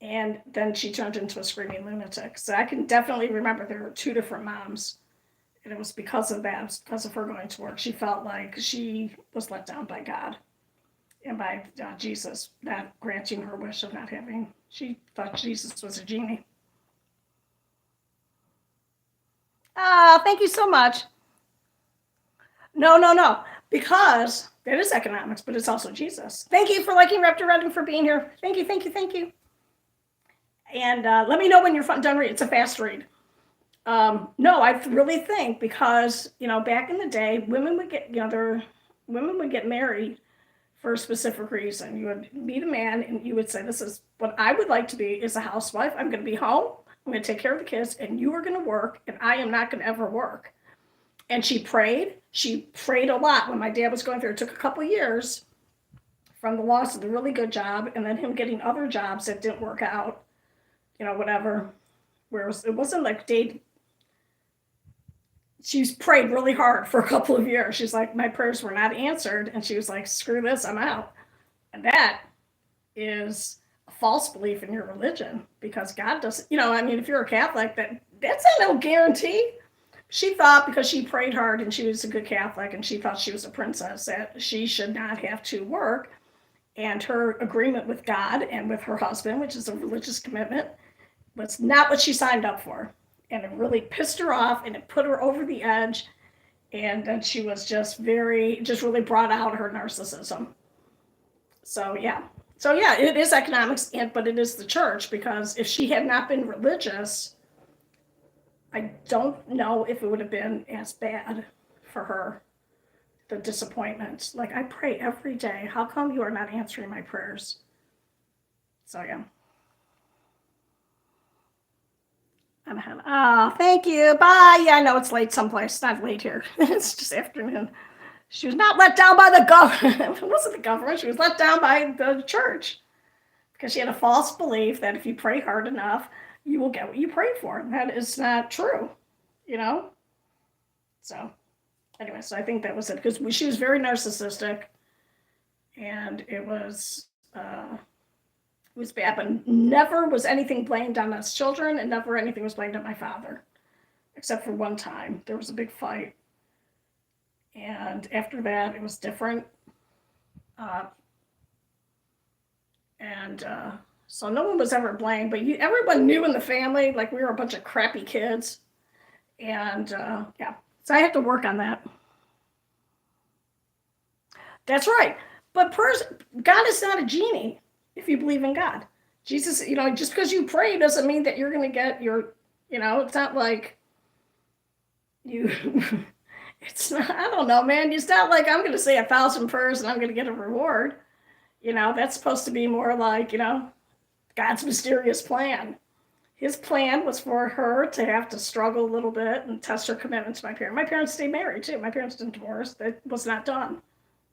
And then she turned into a screaming lunatic. So I can definitely remember there were two different moms. And it was because of that, it was because of her going to work. She felt like she was let down by God and by Jesus not granting her wish of not having. She thought Jesus was a genie. Thank you so much. No. Because that is economics, but it's also Jesus. Thank you for liking Raptor Redding, for being here. Thank you. And let me know when you're done reading. It's a fast read. No, I really think because, back in the day, women would get married for a specific reason. You would meet a man and you would say, this is what I would like to be, is a housewife. I'm going to be home. I'm going to take care of the kids and you are going to work and I am not going to ever work. And she prayed. She prayed a lot when my dad was going through. It took a couple of years from the loss of the really good job and then him getting other jobs that didn't work out, whatever. Whereas it wasn't like she's prayed really hard for a couple of years. She's like, my prayers were not answered. And she was like, screw this, I'm out. And that is a false belief in your religion because God doesn't, if you're a Catholic, that's not no guarantee. She thought because she prayed hard and she was a good Catholic and she thought she was a princess that she should not have to work. And her agreement with God and with her husband, which is a religious commitment, was not what she signed up for. And it really pissed her off and it put her over the edge. And then she was just really brought out her narcissism. So yeah, it is economics, but it is the church, because if she had not been religious, I don't know if it would have been as bad for her, the disappointment. Like, I pray every day. How come you are not answering my prayers? So yeah. I'm ahead. Oh, thank you. Bye. Yeah, I know it's late someplace. It's not late here. It's just afternoon. She was not let down by the government. It wasn't the government. She was let down by the church because she had a false belief that if you pray hard enough, you will get what you pray for. That is not true, So anyway, so I think that was it, because she was very narcissistic and it was bad, but never was anything blamed on us children, and never anything was blamed on my father, except for one time. There was a big fight. And after that, it was different. So no one was ever blamed, but everyone knew in the family, like, we were a bunch of crappy kids. And yeah, so I have to work on that. That's right. But God is not a genie if you believe in God. Jesus, just because you pray doesn't mean that you're going to get your, it's not like you, it's not, I don't know, man. It's not like I'm going to say 1,000 prayers and I'm going to get a reward. That's supposed to be more like, God's mysterious plan. His plan was for her to have to struggle a little bit and test her commitment to my parents. My parents stayed married too. My parents didn't divorce. That was not done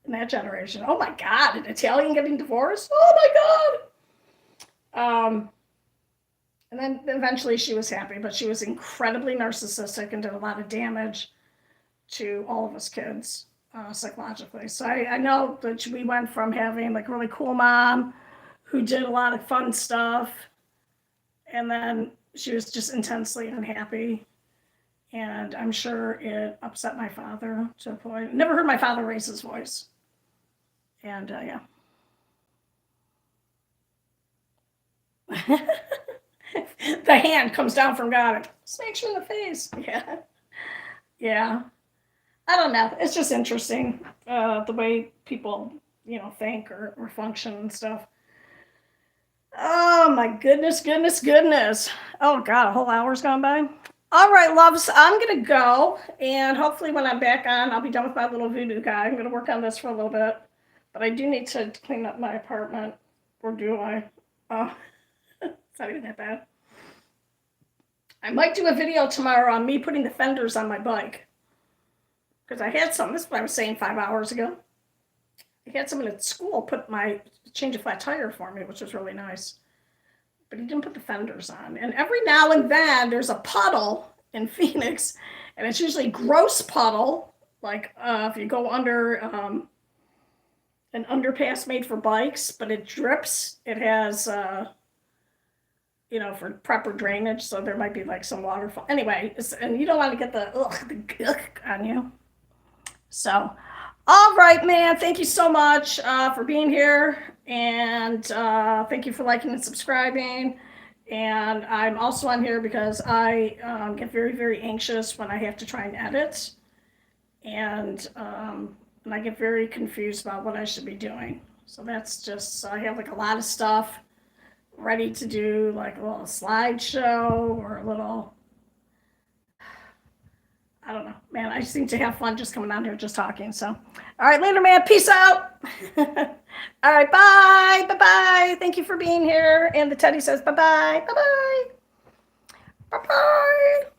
in that generation. Oh my God, an Italian getting divorced? Oh my God. And then eventually she was happy, but she was incredibly narcissistic and did a lot of damage to all of us kids psychologically. So I know that we went from having like a really cool mom who did a lot of fun stuff, and then she was just intensely unhappy. And I'm sure it upset my father to a point. Never heard my father raise his voice. And yeah. The hand comes down from God and smacks you in the face. Yeah. I don't know. It's just interesting the way people, think or function and stuff. Oh my goodness, goodness, goodness. Oh God, a whole hour's gone by. All right, loves, I'm gonna go, and hopefully when I'm back on, I'll be done with my little voodoo guy. I'm gonna work on this for a little bit, but I do need to clean up my apartment, or do I? Oh, it's not even that bad. I might do a video tomorrow on me putting the fenders on my bike, because I had some. This is what I was saying 5 hours ago. I had someone at school change a flat tire for me, which was really nice. But he didn't put the fenders on. And every now and then there's a puddle in Phoenix, and it's usually gross puddle, like if you go under an underpass made for bikes, but it drips. It has, for proper drainage, so there might be like some waterfall. Anyway, and you don't want to get the ugh on you. So, all right, man. Thank you so much for being here. And thank you for liking and subscribing. And I'm also on here because I get very, very anxious when I have to try and edit. And I get very confused about what I should be doing. So that's just, I have like a lot of stuff ready to do, like a little slideshow or a little, I don't know, man. I seem to have fun just coming down here just talking. So, all right, later, man. Peace out. All right, bye. Bye-bye. Thank you for being here. And the Teddy says bye-bye. Bye-bye. Bye-bye.